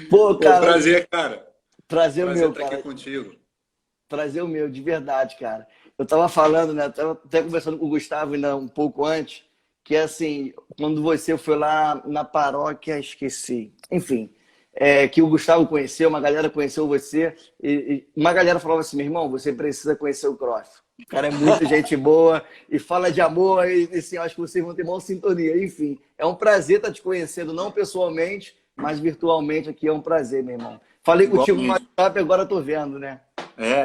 Pô, Pô, cara, prazer, cara. prazer o Prazer meu, estar aqui cara. contigo. Prazer o meu, de verdade, cara. Eu tava falando, né? Tava até conversando com o Gustavo ainda um pouco antes, que assim, quando você foi lá na paróquia, esqueci. Enfim, que o Gustavo conheceu, uma galera conheceu você, e uma galera falava assim, meu irmão, você precisa conhecer o Cross. O cara é muito gente boa e fala de amor, e assim, eu acho que vocês vão ter maior sintonia. Enfim, é um prazer estar te conhecendo, não pessoalmente, mas virtualmente aqui é um prazer, meu irmão. Falei contigo no Igualmente. WhatsApp, agora eu tô vendo, né?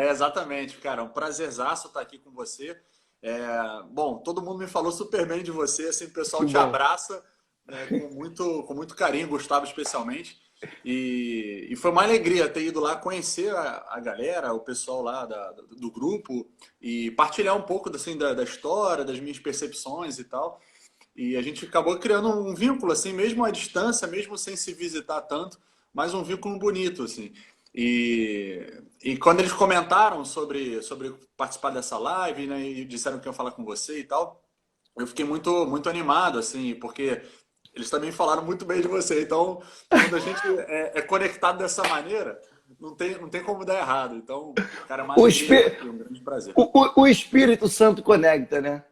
Exatamente, cara. É um prazerzaço estar aqui com você. Bom, todo mundo me falou super bem de você, assim, o pessoal Que te bom. abraça, né, com muito carinho, Gustavo especialmente. E foi uma alegria ter ido lá conhecer a galera, o pessoal lá do grupo e partilhar um pouco assim, da história, das minhas percepções e tal. E a gente acabou criando um vínculo, assim, mesmo à distância, mesmo sem se visitar tanto, mas um vínculo bonito, assim. E quando eles comentaram sobre participar dessa live, né, e disseram que iam falar com você e tal, eu fiquei muito animado, assim, porque eles também falaram muito bem de você. Então, quando a gente é conectado dessa maneira, não tem como dar errado. Então, cara, é uma O, alegria estar Espí- aqui, um grande prazer. o Espírito Santo conecta, né?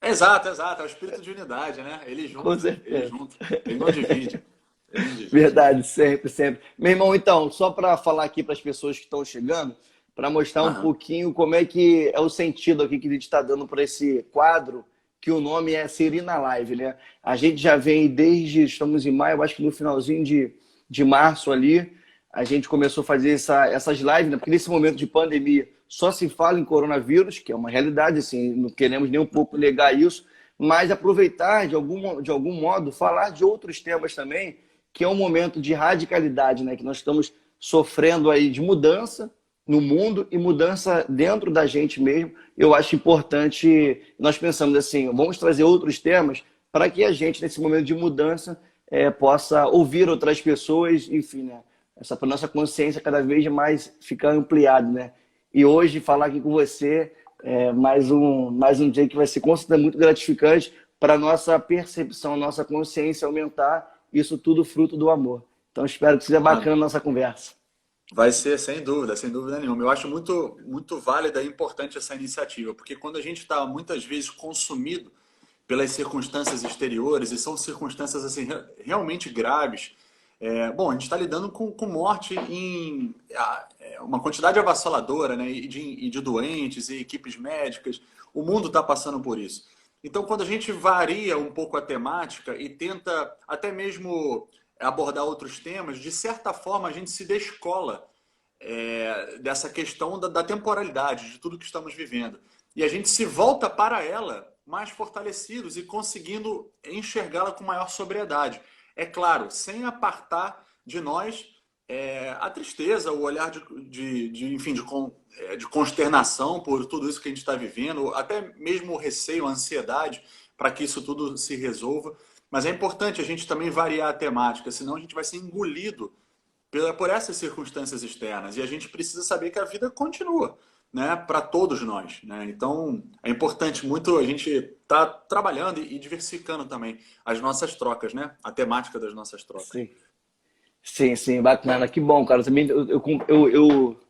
Exato, exato. É o espírito de unidade, né? Ele Com junta, ele certeza. junta. Ele não divide. Ele não divide. Verdade, sempre, sempre. Meu irmão, então, só para falar aqui para as pessoas que estão chegando, para mostrar um Aham. pouquinho como é que é o sentido aqui que a gente está dando para esse quadro, que o nome é Siri na Live, né? A gente já vem desde, estamos em maio, acho que no finalzinho de março ali, a gente começou a fazer essas lives, né? Porque nesse momento de pandemia só se fala em coronavírus, que é uma realidade, assim, não queremos nem um pouco negar isso, mas aproveitar de algum modo, falar de outros temas também, que é um momento de radicalidade, né? Que nós estamos sofrendo aí de mudança no mundo e mudança dentro da gente mesmo. Eu acho importante, nós pensamos assim, vamos trazer outros temas para que a gente, nesse momento de mudança, possa ouvir outras pessoas, enfim, né? Essa nossa consciência cada vez mais ficar ampliada, né? E hoje falar aqui com você é mais um dia que vai ser com certeza muito gratificante para a nossa percepção, nossa consciência aumentar, isso tudo fruto do amor. Então espero que seja Ah, bacana a nossa conversa. vai ser, sem dúvida nenhuma. Eu acho muito válida e importante essa iniciativa, porque quando a gente está muitas vezes consumido pelas circunstâncias exteriores, e são circunstâncias assim, realmente graves, bom, a gente está lidando com morte em uma quantidade avassaladora, né, e de doentes e equipes médicas. O mundo está passando por isso. Então, quando a gente varia um pouco a temática e tenta até mesmo abordar outros temas, de certa forma a gente se descola dessa questão da temporalidade, de tudo que estamos vivendo. E a gente se volta para ela mais fortalecidos e conseguindo enxergá-la com maior sobriedade. É claro, sem apartar de nós a tristeza, o olhar enfim, de consternação por tudo isso que a gente está vivendo, até mesmo o receio, a ansiedade para que isso tudo se resolva. Mas é importante a gente também variar a temática, senão a gente vai ser engolido por essas circunstâncias externas. E a gente precisa saber que a vida continua, né, para todos nós, né? Então, é importante muito a gente estar trabalhando e diversificando também as nossas trocas, né? A temática das nossas trocas. Sim, sim, bacana. Que bom, cara. Também eu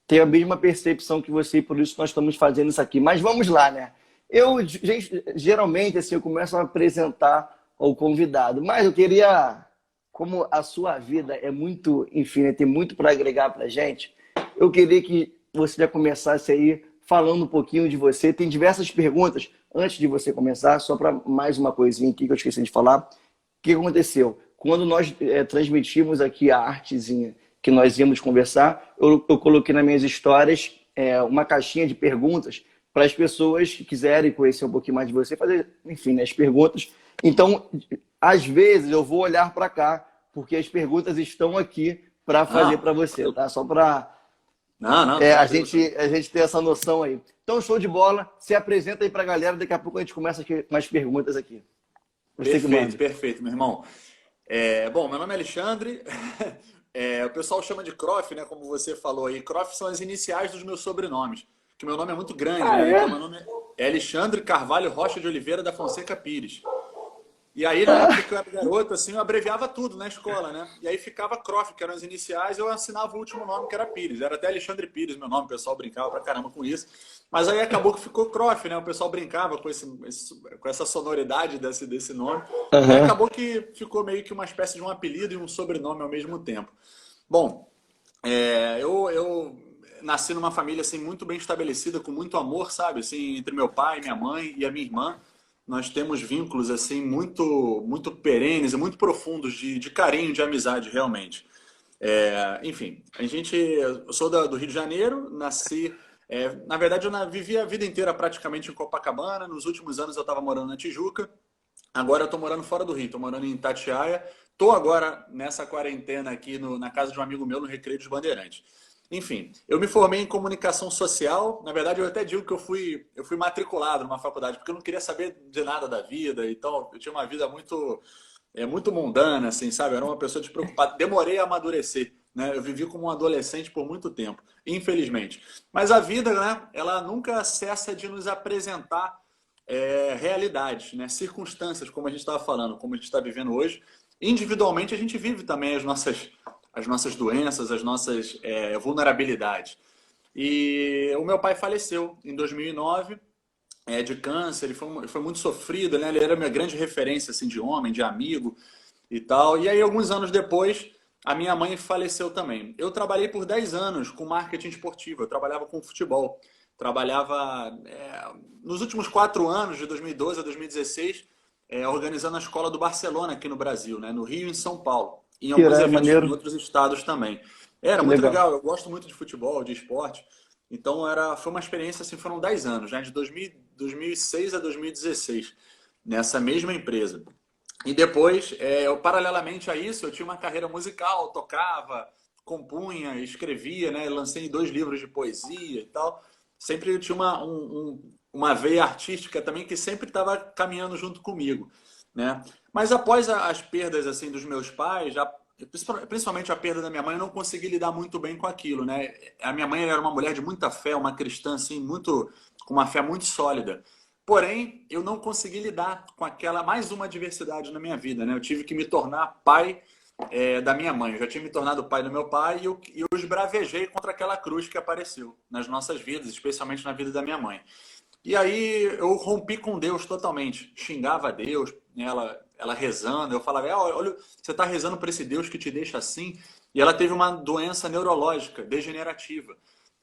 tenho a mesma percepção que você, e por isso nós estamos fazendo isso aqui. Mas vamos lá, né? Geralmente, assim, eu começo a apresentar o convidado, mas eu queria, como a sua vida é muito, enfim, né, tem muito para agregar para gente, eu queria que você já começasse aí falando um pouquinho de você. Tem diversas perguntas antes de você começar, só para mais uma coisinha aqui que eu esqueci de falar. O que aconteceu? Quando nós transmitimos aqui a artezinha que nós íamos conversar, eu coloquei nas minhas histórias uma caixinha de perguntas para as pessoas que quiserem conhecer um pouquinho mais de você, fazer, enfim, né, as perguntas. Então, às vezes, eu vou olhar para cá, porque as perguntas estão aqui para fazer Ah, para você, tranquilo. tá? Só para Não, a tranquilo, gente, tranquilo. a gente ter essa noção aí. Então, show de bola. Se apresenta aí para a galera, daqui a pouco a gente começa aqui, com as perguntas aqui. Você que Perfeito, manda. perfeito, meu irmão. Bom, meu nome é Alexandre. O pessoal chama de Croft, né? Como você falou aí. Croft são as iniciais dos meus sobrenomes. Que meu nome é muito grande, Ah, né? Então é? meu nome é Alexandre Carvalho Rocha de Oliveira da Fonseca Pires. E aí, na época que eu era garoto, assim, eu abreviava tudo na escola, né? E aí ficava Croft, que eram as iniciais, eu assinava o último nome, que era Pires. Era até Alexandre Pires, meu nome, o pessoal brincava pra caramba com isso. Mas aí acabou que ficou Croft, né? O pessoal brincava com, com essa sonoridade desse nome. E Aham. acabou que ficou meio que uma espécie de um apelido e um sobrenome ao mesmo tempo. Bom, eu nasci numa família assim muito bem estabelecida, com muito amor, sabe? Assim, entre meu pai, minha mãe e a minha irmã, nós temos vínculos assim muito perenes e muito profundos de carinho, de amizade, realmente. Enfim, eu sou do Rio de Janeiro, nasci. Na verdade, vivi a vida inteira praticamente em Copacabana. Nos últimos anos eu estava morando na Tijuca. Agora eu estou morando fora do Rio, estou morando em Itatiaia. Estou agora nessa quarentena aqui na casa de um amigo meu, no Recreio dos Bandeirantes. Enfim, eu me formei em comunicação social. Na verdade, eu até digo que eu fui matriculado numa faculdade, porque eu não queria saber de nada da vida. Então, eu tinha uma vida muito mundana, assim, sabe? Eu era uma pessoa despreocupada. Demorei a amadurecer, né? Eu vivi como um adolescente por muito tempo, infelizmente. Mas a vida, né? Ela nunca cessa de nos apresentar realidades, né? Circunstâncias, como a gente estava falando, como a gente está vivendo hoje. Individualmente, a gente vive também as nossas doenças, as nossas vulnerabilidades. E o meu pai faleceu em 2009, de câncer. Ele foi muito sofrido, né? Ele era minha grande referência assim, de homem, de amigo e tal. E aí, alguns anos depois, a minha mãe faleceu também. Eu trabalhei por 10 anos com marketing esportivo, eu trabalhava com futebol. Trabalhava nos últimos 4 anos, de 2012 a 2016, organizando a escola do Barcelona aqui no Brasil, né? No Rio e em São Paulo. E em Que alguns era eventos em maneiro. outros estados também. Era Que muito legal. legal, eu gosto muito de futebol, de esporte. Então foi uma experiência, assim, foram 10 anos, né? De 2006 a 2016, nessa mesma empresa. E depois, paralelamente a isso, eu tinha uma carreira musical, tocava, compunha, escrevia, né? Lancei 2 livros de poesia e tal. Sempre eu tinha uma veia artística também que sempre estava caminhando junto comigo, né? Mas após as perdas assim dos meus pais, principalmente a perda da minha mãe, eu não consegui lidar muito bem com aquilo, né? A minha mãe era uma mulher de muita fé, uma cristã assim, com uma fé muito sólida. Porém, eu não consegui lidar com aquela mais uma adversidade na minha vida, né? Eu tive que me tornar pai da minha mãe. Eu já tinha me tornado pai do meu pai e eu esbravejei contra aquela cruz que apareceu nas nossas vidas, especialmente na vida da minha mãe. E aí eu rompi com Deus totalmente. Xingava a Deus, né, ela rezando. Eu falava, olha, você está rezando para esse Deus que te deixa assim. E ela teve uma doença neurológica, degenerativa,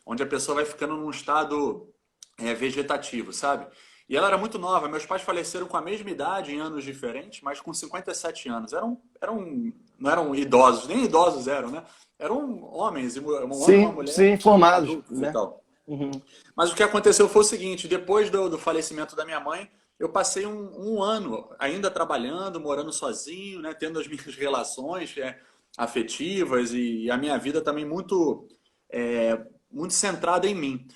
onde a pessoa vai ficando num estado vegetativo, sabe? E ela era muito nova. Meus pais faleceram com a mesma idade, em anos diferentes, mas com 57 anos. Não eram idosos, nem idosos eram, né? Eram homens, um homem e uma Sim, mulher sim, formados, adultos e né? tal. Uhum. Mas o que aconteceu foi o seguinte: depois do falecimento da minha mãe, eu passei um ano ainda trabalhando, morando sozinho, né, tendo as minhas relações afetivas e a minha vida também muito centrada em mim.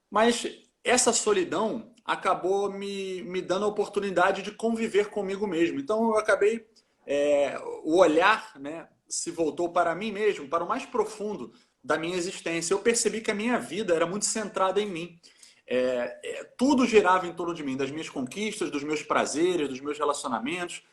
Mas essa solidão acabou me dando a oportunidade de conviver comigo mesmo. Então eu acabei, o olhar, né, se voltou para mim mesmo, para o mais profundo da minha existência. Eu percebi que a minha vida era muito centrada em mim. Tudo girava em torno de mim, das minhas conquistas, dos meus prazeres, dos meus relacionamentos.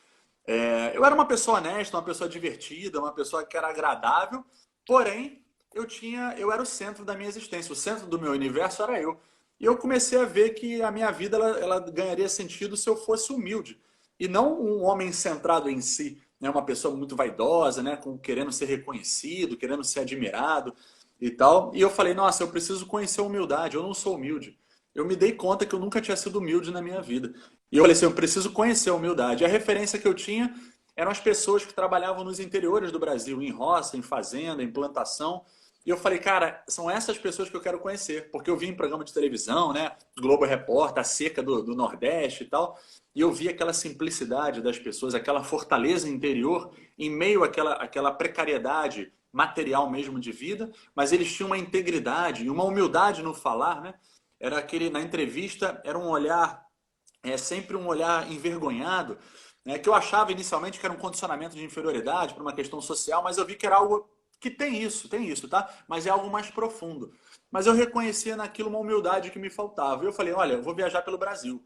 Eu era uma pessoa honesta, uma pessoa divertida, uma pessoa que era agradável, porém eu era o centro da minha existência, o centro do meu universo era eu. E eu comecei a ver que a minha vida ela ganharia sentido se eu fosse humilde e não um homem centrado em si, né? Uma pessoa muito vaidosa, né? Querendo ser reconhecido, querendo ser admirado e tal. E eu falei, nossa, eu preciso conhecer a humildade. Eu não sou humilde. Eu me dei conta que eu nunca tinha sido humilde na minha vida. E eu falei assim, eu preciso conhecer a humildade. E a referência que eu tinha eram as pessoas que trabalhavam nos interiores do Brasil, em roça, em fazenda, em plantação. E eu falei, cara, são essas pessoas que eu quero conhecer, porque eu vi em programa de televisão, né, Globo Repórter, a seca do Nordeste e tal, e eu vi aquela simplicidade das pessoas, aquela fortaleza interior em meio àquela precariedade material mesmo de vida, mas eles tinham uma integridade e uma humildade no falar, né? Na entrevista, era um olhar, sempre um olhar envergonhado, né, que eu achava inicialmente que era um condicionamento de inferioridade para uma questão social, mas eu vi que era algo que tem isso, tá? Mas é algo mais profundo. Mas eu reconhecia naquilo uma humildade que me faltava. Eu falei, olha, eu vou viajar pelo Brasil.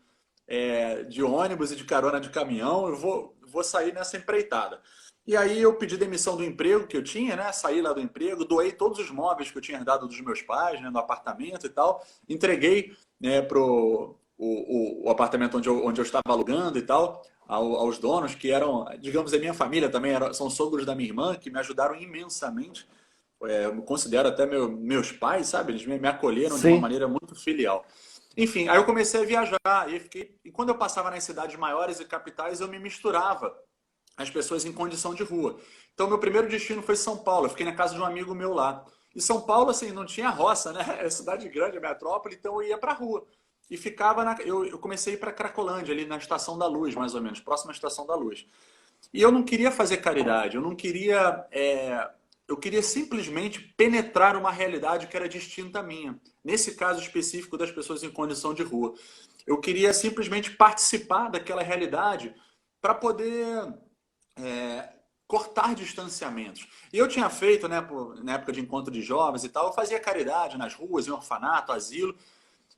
de ônibus e de carona de caminhão, eu vou sair nessa empreitada. E aí eu pedi demissão do emprego que eu tinha, né? Saí lá do emprego, doei todos os móveis que eu tinha herdado dos meus pais, né? No apartamento e tal, entreguei, né, pro o apartamento onde eu estava alugando e tal, aos donos, que eram, digamos, a minha família também, são sogros da minha irmã, que me ajudaram imensamente. Eu considero até meus pais, sabe? Eles me acolheram de uma Sim. maneira muito filial. Enfim, aí eu comecei a viajar e quando eu passava nas cidades maiores e capitais, eu me misturava às pessoas em condição de rua. Então, meu primeiro destino foi São Paulo. Eu fiquei na casa de um amigo meu lá. E São Paulo, assim, não tinha roça, né? É cidade grande, é metrópole, então eu ia pra rua. E ficava eu comecei a ir para Cracolândia, ali na Estação da Luz, mais ou menos, próxima à Estação da Luz. E eu não queria fazer caridade, eu não queria. Eu queria simplesmente penetrar uma realidade que era distinta à minha. Nesse caso específico das pessoas em condição de rua. Eu queria simplesmente participar daquela realidade para poder cortar distanciamentos. E eu tinha feito, né, na época de encontro de jovens e tal, eu fazia caridade nas ruas, em orfanato, asilo.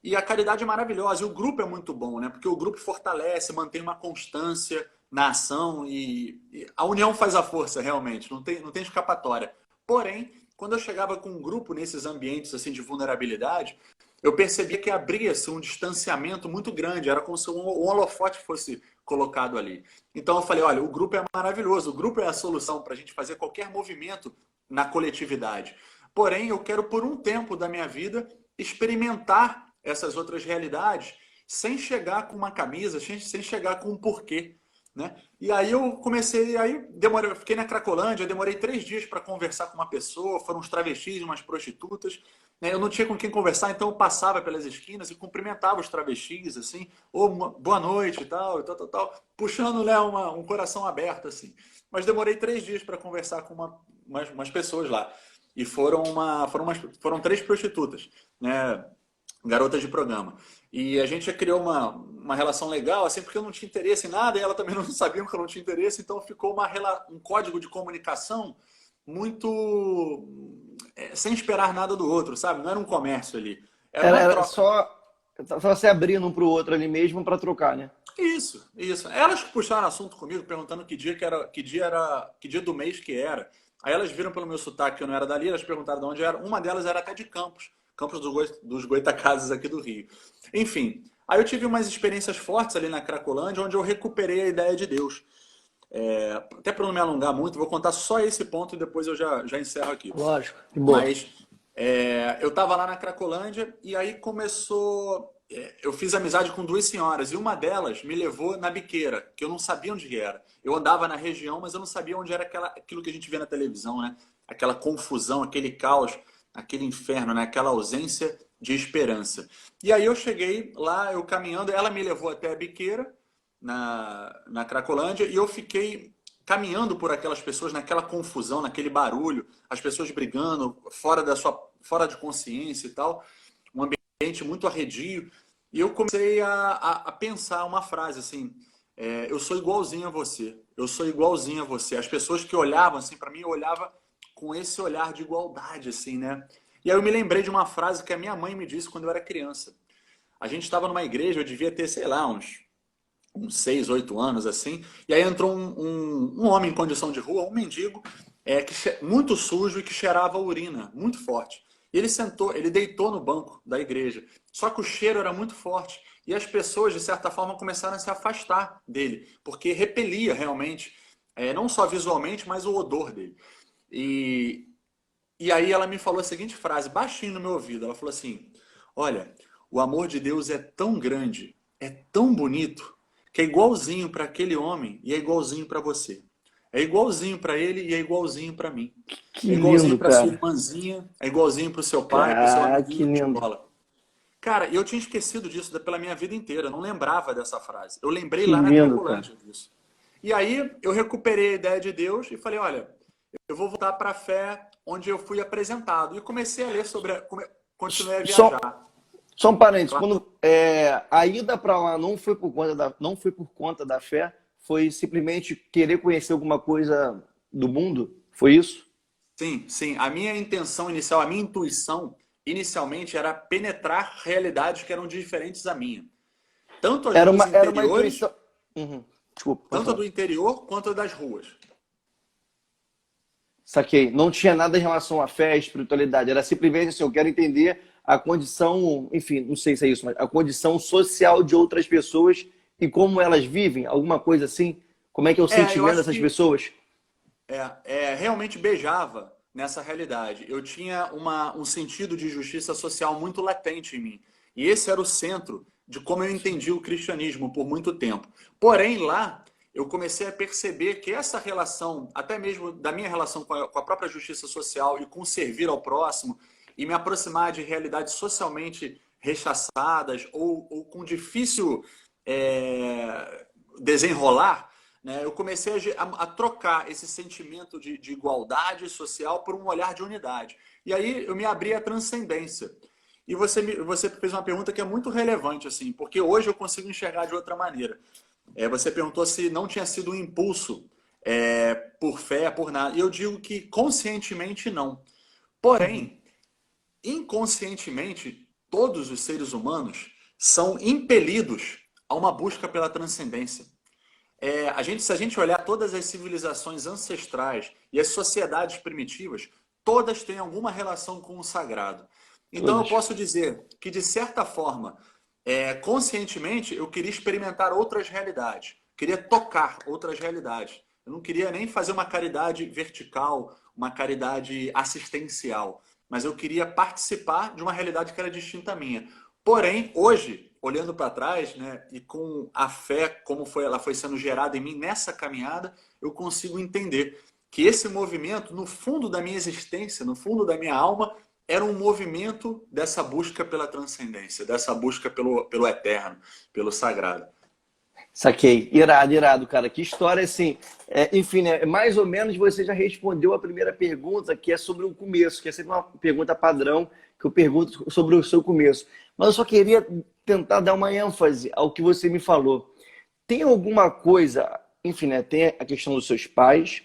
E a caridade é maravilhosa. E o grupo é muito bom, né? Porque o grupo fortalece, mantém uma constância na ação e a união faz a força, realmente. Não tem escapatória. Porém, quando eu chegava com um grupo nesses ambientes assim de vulnerabilidade, eu percebia que abria-se um distanciamento muito grande. Era como se um holofote fosse colocado ali. Então eu falei, olha, o grupo é maravilhoso. O grupo é a solução para a gente fazer qualquer movimento na coletividade. Porém, eu quero por um tempo da minha vida experimentar essas outras realidades sem chegar com uma camisa, sem chegar com um porquê, né? E aí eu comecei, eu fiquei na Cracolândia, demorei 3 dias para conversar com uma pessoa, foram uns travestis e umas prostitutas, né? Eu não tinha com quem conversar, então eu passava pelas esquinas e cumprimentava os travestis, assim, boa noite e tal, puxando, né, um coração aberto, assim. Mas demorei 3 dias para conversar com umas pessoas lá. E foram 3 prostitutas, né? Garotas de programa. E a gente já criou uma relação legal, assim, porque eu não tinha interesse em nada e ela também não sabia que eu não tinha interesse, então ficou um código de comunicação muito sem esperar nada do outro, sabe? Não era um comércio ali, era uma Era troca. só se abrindo um pro outro ali mesmo para trocar, né? Isso, isso. Elas que puxaram assunto comigo, perguntando que dia do mês que era. Aí elas viram pelo meu sotaque que eu não era dali, elas perguntaram de onde era. Uma delas era até de Campos, Campos dos Goytacazes aqui do Rio. Enfim, aí eu tive umas experiências fortes ali na Cracolândia, onde eu recuperei a ideia de Deus. Até para não me alongar muito, vou contar só esse ponto e depois eu já encerro aqui. Lógico. Que boa. Mas eu estava lá na Cracolândia e aí começou. Eu fiz amizade com 2 senhoras e uma delas me levou na biqueira, que eu não sabia onde era. Eu andava na região, mas eu não sabia onde era aquilo que a gente vê na televisão, né? Aquela confusão, aquele caos, aquele inferno, né? Aquela ausência de esperança. E aí eu cheguei lá, eu caminhando, ela me levou até a biqueira, na Cracolândia, e eu fiquei caminhando por aquelas pessoas, naquela confusão, naquele barulho, as pessoas brigando, fora de consciência e tal, um ambiente muito arredio. E eu comecei a pensar uma frase assim: eu sou igualzinho a você, eu sou igualzinho a você. As pessoas que olhavam assim para mim, eu olhava com esse olhar de igualdade, assim, né? E aí eu me lembrei de uma frase que a minha mãe me disse quando eu era criança. A gente estava numa igreja, eu devia ter, sei lá, uns 6, 8 anos, assim. E aí entrou um homem em condição de rua, um mendigo, muito sujo e que cheirava urina, muito forte. E ele deitou no banco da igreja. Só que o cheiro era muito forte. E as pessoas, de certa forma, começaram a se afastar dele, porque repelia realmente, não só visualmente, mas o odor dele. E, e aí ela me falou a seguinte frase, baixinho no meu ouvido. Ela falou assim: olha, o amor de Deus é tão grande, é tão bonito, que é igualzinho para aquele homem e é igualzinho para você. É igualzinho para ele e é igualzinho para mim. Que É igualzinho lindo, para sua cara. irmãzinha, é igualzinho para o seu pai, para o seu Cara, que amiguinho de lindo. escola. Cara, eu tinha esquecido disso pela minha vida inteira, eu não lembrava dessa frase. Eu lembrei Que lá na lindo, cara. Cracolândia disso. E aí eu recuperei a ideia de Deus e falei, olha, eu vou voltar para a fé onde eu fui apresentado. E comecei a ler continuei a Só, viajar. só um parênteses. Claro. A ida para lá não foi por conta da fé, foi simplesmente querer conhecer alguma coisa do mundo? Foi isso? Sim, sim. A minha intenção inicial, a minha intuição, inicialmente era penetrar realidades que eram diferentes da minha. tanto as ruas Era uma interiores, intuição. Uhum. Desculpa, pode tanto a falar. do interior quanto a das ruas. Saquei. Não tinha nada em relação à fé, à espiritualidade. Era simplesmente assim, eu quero entender a condição, enfim, não sei se é isso, mas a condição social de outras pessoas e como elas vivem, alguma coisa assim. Como é que é o Eu sentimento acho dessas que pessoas? realmente beijava nessa realidade. Eu tinha um sentido de justiça social muito latente em mim. E esse era o centro de como eu entendi o cristianismo por muito tempo. Porém, lá eu comecei a perceber que essa relação, até mesmo da minha relação com a própria justiça social e com servir ao próximo, e me aproximar de realidades socialmente rechaçadas ou com difícil desenrolar, né, eu comecei a trocar esse sentimento de igualdade social por um olhar de unidade. E aí eu me abri à transcendência. E você fez uma pergunta que é muito relevante, assim, porque hoje eu consigo enxergar de outra maneira. Você perguntou se não tinha sido um impulso por fé, por nada. E eu digo que conscientemente não. Uhum. Porém, inconscientemente, todos os seres humanos são impelidos a uma busca pela transcendência. Se a gente olhar todas as civilizações ancestrais e as sociedades primitivas, todas têm alguma relação com o sagrado. Então eu Todas. posso dizer que, de certa forma, conscientemente, eu queria experimentar outras realidades, queria tocar outras realidades. Eu não queria nem fazer uma caridade vertical, uma caridade assistencial, mas eu queria participar de uma realidade que era distinta à minha. Porém, hoje, olhando para trás, né, e com a fé como ela foi sendo gerada em mim nessa caminhada, eu consigo entender que esse movimento, no fundo da minha existência, no fundo da minha alma, era um movimento dessa busca pela transcendência, dessa busca pelo eterno, pelo sagrado. Saquei. Irado, irado, cara. Que história, assim. Enfim, né? Mais ou menos você já respondeu a primeira pergunta, que é sobre o começo, que é sempre uma pergunta padrão que eu pergunto sobre o seu começo. Mas eu só queria tentar dar uma ênfase ao que você me falou. Tem alguma coisa, enfim, né? Tem a questão dos seus pais,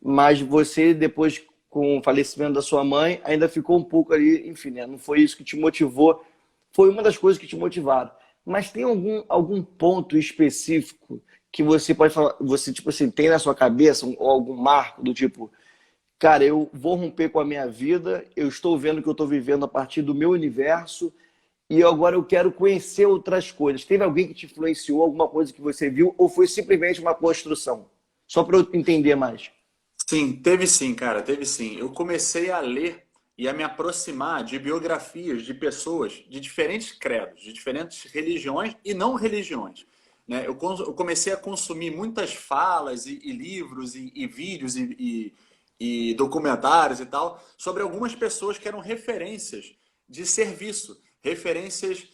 mas você, depois, com o falecimento da sua mãe, ainda ficou um pouco ali, enfim, né? Não foi isso que te motivou, foi uma das coisas que te motivaram. Mas tem algum ponto específico que você pode falar, você, tipo assim, tem na sua cabeça, ou algum marco do tipo, cara, eu vou romper com a minha vida, eu estou vendo que eu estou vivendo a partir do meu universo e agora eu quero conhecer outras coisas. Teve alguém que te influenciou, alguma coisa que você viu, ou foi simplesmente uma construção? Só para eu entender mais. Sim, teve sim, cara, teve sim. Eu comecei a ler e a me aproximar de biografias de pessoas de diferentes credos, de diferentes religiões e não religiões. Né? Eu comecei a consumir muitas falas e livros e vídeos e documentários e tal sobre algumas pessoas que eram referências de serviço, referências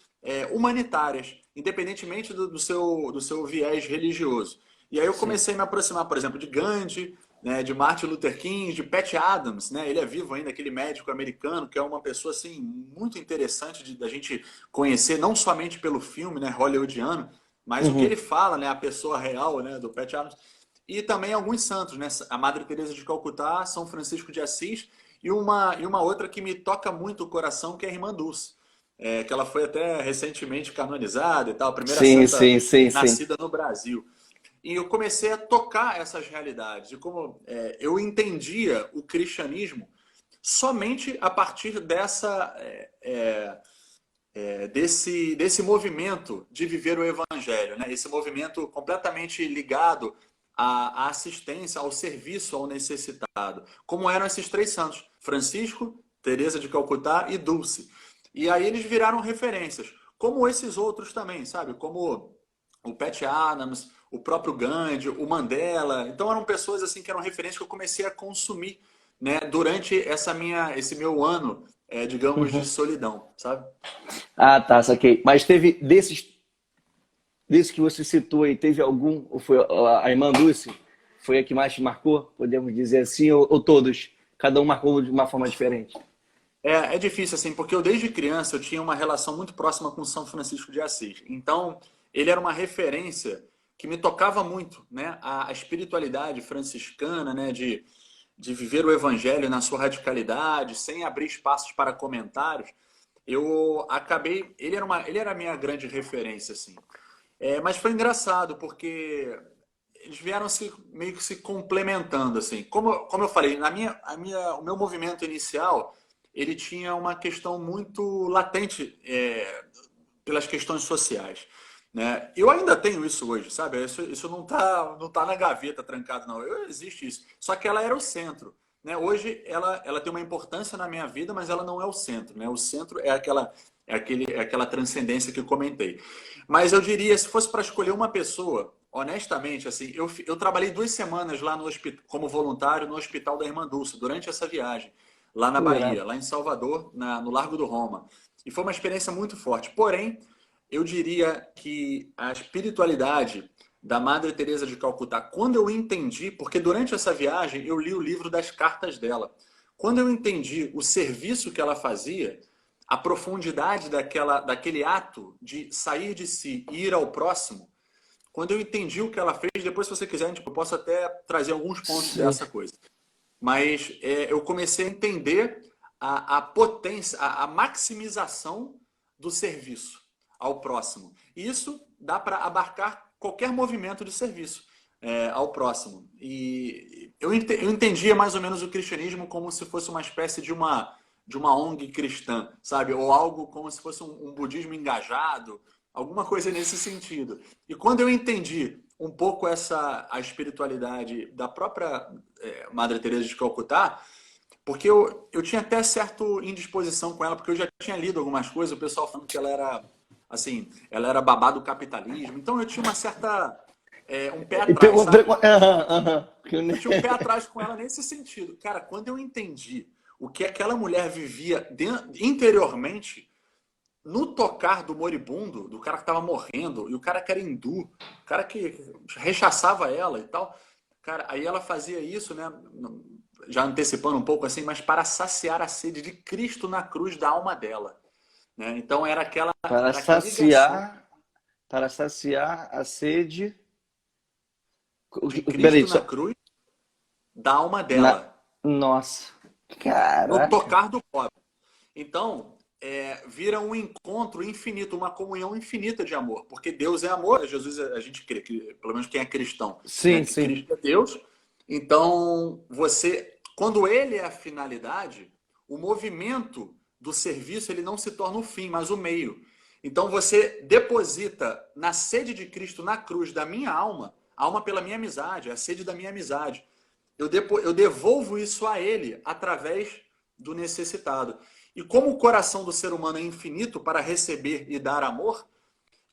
humanitárias, independentemente do seu viés religioso. E aí eu Sim. comecei a me aproximar, por exemplo, de Gandhi, né, de Martin Luther King, de Pat Adams, né? Ele é vivo ainda, aquele médico americano que é uma pessoa assim muito interessante da gente conhecer, não somente pelo filme, né, hollywoodiano, mas o que ele Uhum. fala, né, a pessoa real, né, do Pat Adams, e também alguns santos, né, a Madre Teresa de Calcutá, São Francisco de Assis e uma outra que me toca muito o coração, que é a Irmã Dulce, que ela foi até recentemente canonizada e tal, a primeira Sim, santa sim, sim, sim. nascida no Brasil. E eu comecei a tocar essas realidades. E como eu entendia o cristianismo somente a partir desse movimento de viver o evangelho, né? Esse movimento completamente ligado à assistência, ao serviço ao necessitado. Como eram esses três santos: Francisco, Teresa de Calcutá e Dulce. E aí eles viraram referências, como esses outros também, sabe? Como o Pat Adams, o próprio Gandhi, o Mandela. Então eram pessoas assim que eram referências que eu comecei a consumir, né, durante esse meu ano, digamos, de Uhum. solidão, sabe? Ah, tá, saquei. Mas teve desses que você citou aí, teve algum, ou foi a irmã Dulce, foi a que mais te marcou? Podemos dizer assim, ou todos? Cada um marcou de uma forma diferente. É difícil, assim, porque eu desde criança eu tinha uma relação muito próxima com São Francisco de Assis. Então, ele era uma referência que me tocava muito, né? A espiritualidade franciscana, né? De viver o evangelho na sua radicalidade, sem abrir espaços para comentários. Eu acabei... ele era a minha grande referência, assim. Mas foi engraçado, porque eles vieram meio que se complementando, assim. Como eu falei, o meu movimento inicial, ele tinha uma questão muito latente, pelas questões sociais, né? Eu ainda tenho isso hoje, sabe? Isso não tá na gaveta trancado, não. Existe isso. Só que ela era o centro, né? Hoje ela tem uma importância na minha vida, mas ela não é o centro, né? O centro é aquela transcendência que eu comentei. Mas eu diria, se fosse para escolher uma pessoa, honestamente, assim, eu trabalhei 2 semanas lá no hospital, como voluntário no Hospital da Irmã Dulce, durante essa viagem, lá na Que Bahia, irado. lá em Salvador, no Largo do Roma. E foi uma experiência muito forte. Porém, eu diria que a espiritualidade da Madre Teresa de Calcutá, quando eu entendi, porque durante essa viagem eu li o livro das cartas dela, quando eu entendi o serviço que ela fazia, a profundidade daquele ato de sair de si e ir ao próximo, quando eu entendi o que ela fez, depois, se você quiser, eu posso até trazer alguns pontos Sim. dessa coisa. Mas eu comecei a entender a potência, a maximização do serviço ao próximo. E isso dá para abarcar qualquer movimento de serviço ao próximo. E eu entendia mais ou menos o cristianismo como se fosse uma espécie de uma ONG cristã, sabe? Ou algo como se fosse um budismo engajado, alguma coisa nesse sentido. E quando eu entendi um pouco a espiritualidade da própria Madre Teresa de Calcutá, porque eu tinha até certa indisposição com ela, porque eu já tinha lido algumas coisas, o pessoal falando que ela era, assim, ela era babá do capitalismo, então eu tinha uma certa, um pé atrás, Então, sabe? aham, aham. Eu tinha um pé atrás com ela nesse sentido. Cara, quando eu entendi o que aquela mulher vivia interiormente, no tocar do moribundo, do cara que estava morrendo, e o cara que era hindu, o cara que rechaçava ela e tal. Cara, aí ela fazia isso, né? Já antecipando um pouco assim, mas para saciar a sede de Cristo na cruz da alma dela, né? Então Para era aquela ligação saciar, para saciar a sede. de Peraí, Cristo na só. cruz da alma Na... dela, Nossa. no Caraca. tocar do pobre. Então, vira um encontro infinito, uma comunhão infinita de amor, porque Deus é amor, Jesus, a gente crê, que, pelo menos quem é cristão, né, Sim, que sim. Cristo é Deus. Então, quando ele é a finalidade, o movimento do serviço ele não se torna o fim, mas o meio. Então, você deposita na sede de Cristo na cruz da minha alma, a alma pela minha amizade, a sede da minha amizade. Eu devolvo isso a ele através do necessitado. E como o coração do ser humano é infinito para receber e dar amor,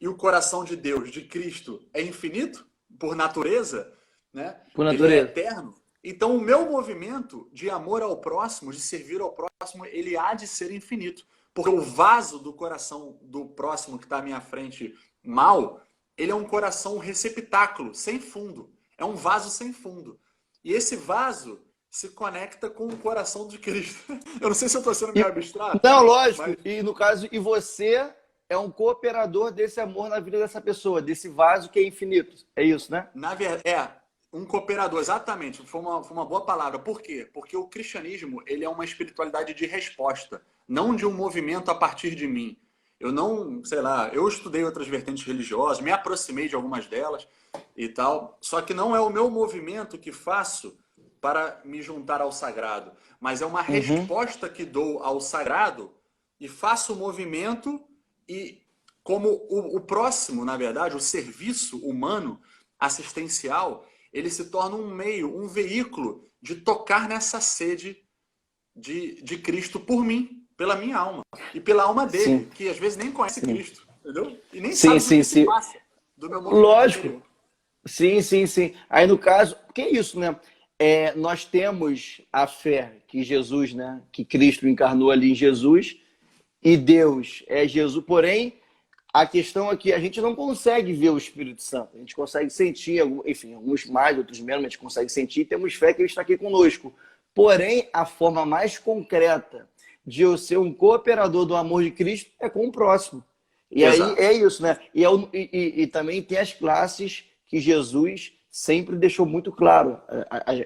e o coração de Deus, de Cristo, é infinito por natureza, né? Por Ele é natureza. eterno. Então, o meu movimento de amor ao próximo, de servir ao próximo, ele há de ser infinito. Porque o vaso do coração do próximo que está à minha frente mal, ele é um coração receptáculo, sem fundo. É um vaso sem fundo. E esse vaso se conecta com o coração de Cristo. Eu não sei se eu estou sendo meio E- abstrato, Não, lógico. mas E no caso, e você é um cooperador desse amor na vida dessa pessoa, desse vaso que é infinito. É isso, né? na verdade um cooperador, exatamente. Foi uma boa palavra. Por quê? Porque o cristianismo ele é uma espiritualidade de resposta, não de um movimento a partir de mim. Eu não, sei lá, eu estudei outras vertentes religiosas, me aproximei de algumas delas e tal, só que não é o meu movimento que faço para me juntar ao sagrado, mas é uma Uhum. resposta que dou ao sagrado e faço o movimento e como o próximo, na verdade, o serviço humano assistencial, ele se torna um meio, um veículo de tocar nessa sede de Cristo por mim, pela minha alma e pela alma Sim, dele, que às vezes nem conhece sim. Cristo, entendeu? E nem Sim, sabe do sim, que se sim. passa do meu movimento Lógico. interior. Sim, sim, sim. Aí no caso, que é isso, né? Nós temos a fé que Jesus, né? Que Cristo encarnou ali em Jesus e Deus é Jesus. Porém, a questão é que a gente não consegue ver o Espírito Santo. A gente consegue sentir, enfim, alguns mais, outros menos, mas a gente consegue sentir e temos fé que ele está aqui conosco. Porém, a forma mais concreta de eu ser um cooperador do amor de Cristo é com o próximo. E aí Exato. é isso, né? E também tem as classes que Jesus sempre deixou muito claro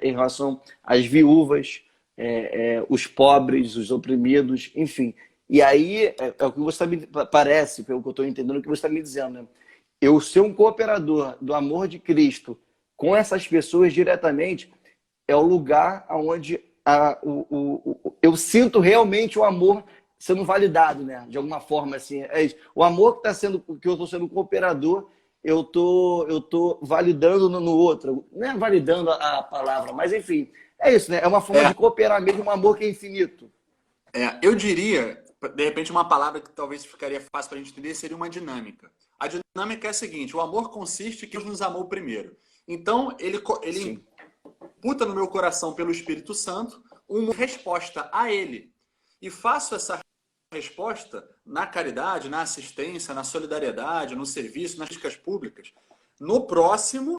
em relação às viúvas, os pobres, os oprimidos, enfim. E aí é o que você está me parece, pelo que eu estou entendendo, o que você está me dizendo, né? eu ser um cooperador do amor de Cristo com essas pessoas diretamente é o lugar onde eu sinto realmente o amor sendo validado, né? De alguma forma, assim. É isso. O amor que eu estou sendo cooperador, eu tô validando no outro. Não é validando a palavra, mas enfim, é isso, né? É uma forma de cooperar mesmo, um amor que é infinito. Eu diria, de repente, uma palavra que talvez ficaria fácil para a gente entender seria uma dinâmica. A dinâmica é a seguinte: o amor consiste em que Deus nos amou primeiro. Então, ele Sim. imputa no meu coração pelo Espírito Santo uma resposta a Ele. E faço essa resposta na caridade, na assistência, na solidariedade, no serviço, nas políticas públicas, no próximo,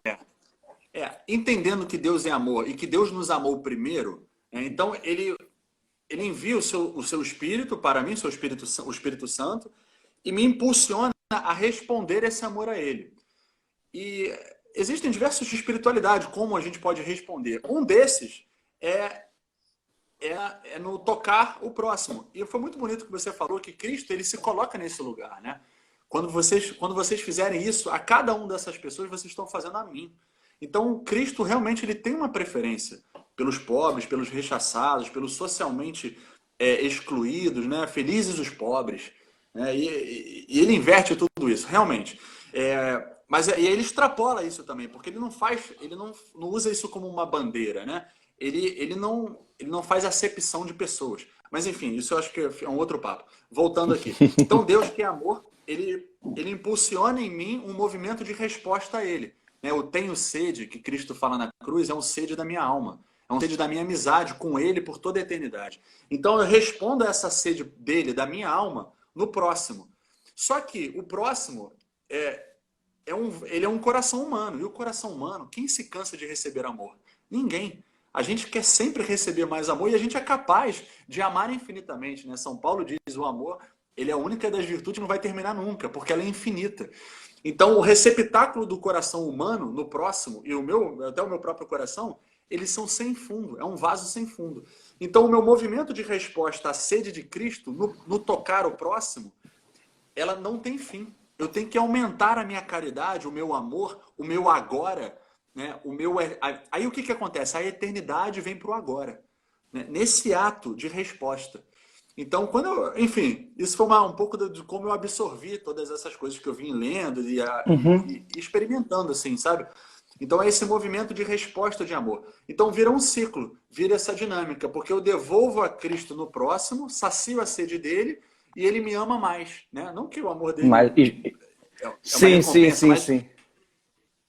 entendendo que Deus é amor e que Deus nos amou primeiro. Então, ele envia o seu Espírito para mim, o Espírito Santo, e me impulsiona a responder esse amor a Ele. E existem diversos de espiritualidade, como a gente pode responder. Um desses é no tocar o próximo. E foi muito bonito que você falou que Cristo ele se coloca nesse lugar, né? Quando vocês fizerem isso, a cada uma dessas pessoas, vocês estão fazendo a mim. Então, Cristo realmente ele tem uma preferência pelos pobres, pelos rechaçados, pelos socialmente excluídos, né? Felizes os pobres. Né? E ele inverte tudo isso, realmente. Mas e ele extrapola isso também, porque ele não usa isso como uma bandeira, né? Ele não faz acepção de pessoas. Mas enfim, isso eu acho que é um outro papo. Voltando aqui. Então, Deus que é amor, ele impulsiona em mim um movimento de resposta a ele. Eu tenho sede, que Cristo fala na cruz, é um sede da minha alma. É um sede da minha amizade com ele por toda a eternidade. Então eu respondo a essa sede dele, da minha alma, no próximo. Só que o próximo ele é um coração humano. E o coração humano, quem se cansa de receber amor? Ninguém. A gente quer sempre receber mais amor e a gente é capaz de amar infinitamente, né? São Paulo diz, o amor, ele é a única das virtudes que não vai terminar nunca, porque ela é infinita. Então, o receptáculo do coração humano no próximo, e até o meu próprio coração, eles são sem fundo, é um vaso sem fundo. Então, o meu movimento de resposta à sede de Cristo, no tocar o próximo, ela não tem fim. Eu tenho que aumentar a minha caridade, o meu amor, o meu agora, né? Aí o que acontece? A eternidade vem para o agora, né? Nesse ato de resposta. Então, enfim, isso foi um pouco de como eu absorvi todas essas coisas que eu vim lendo e experimentando, assim, sabe? Então, é esse movimento de resposta de amor. Então, vira um ciclo, vira essa dinâmica, porque eu devolvo a Cristo no próximo, sacio a sede dele e ele me ama mais, né? Não que o amor dele Mas, é uma sim, sim, recompensa, sim, mas sim.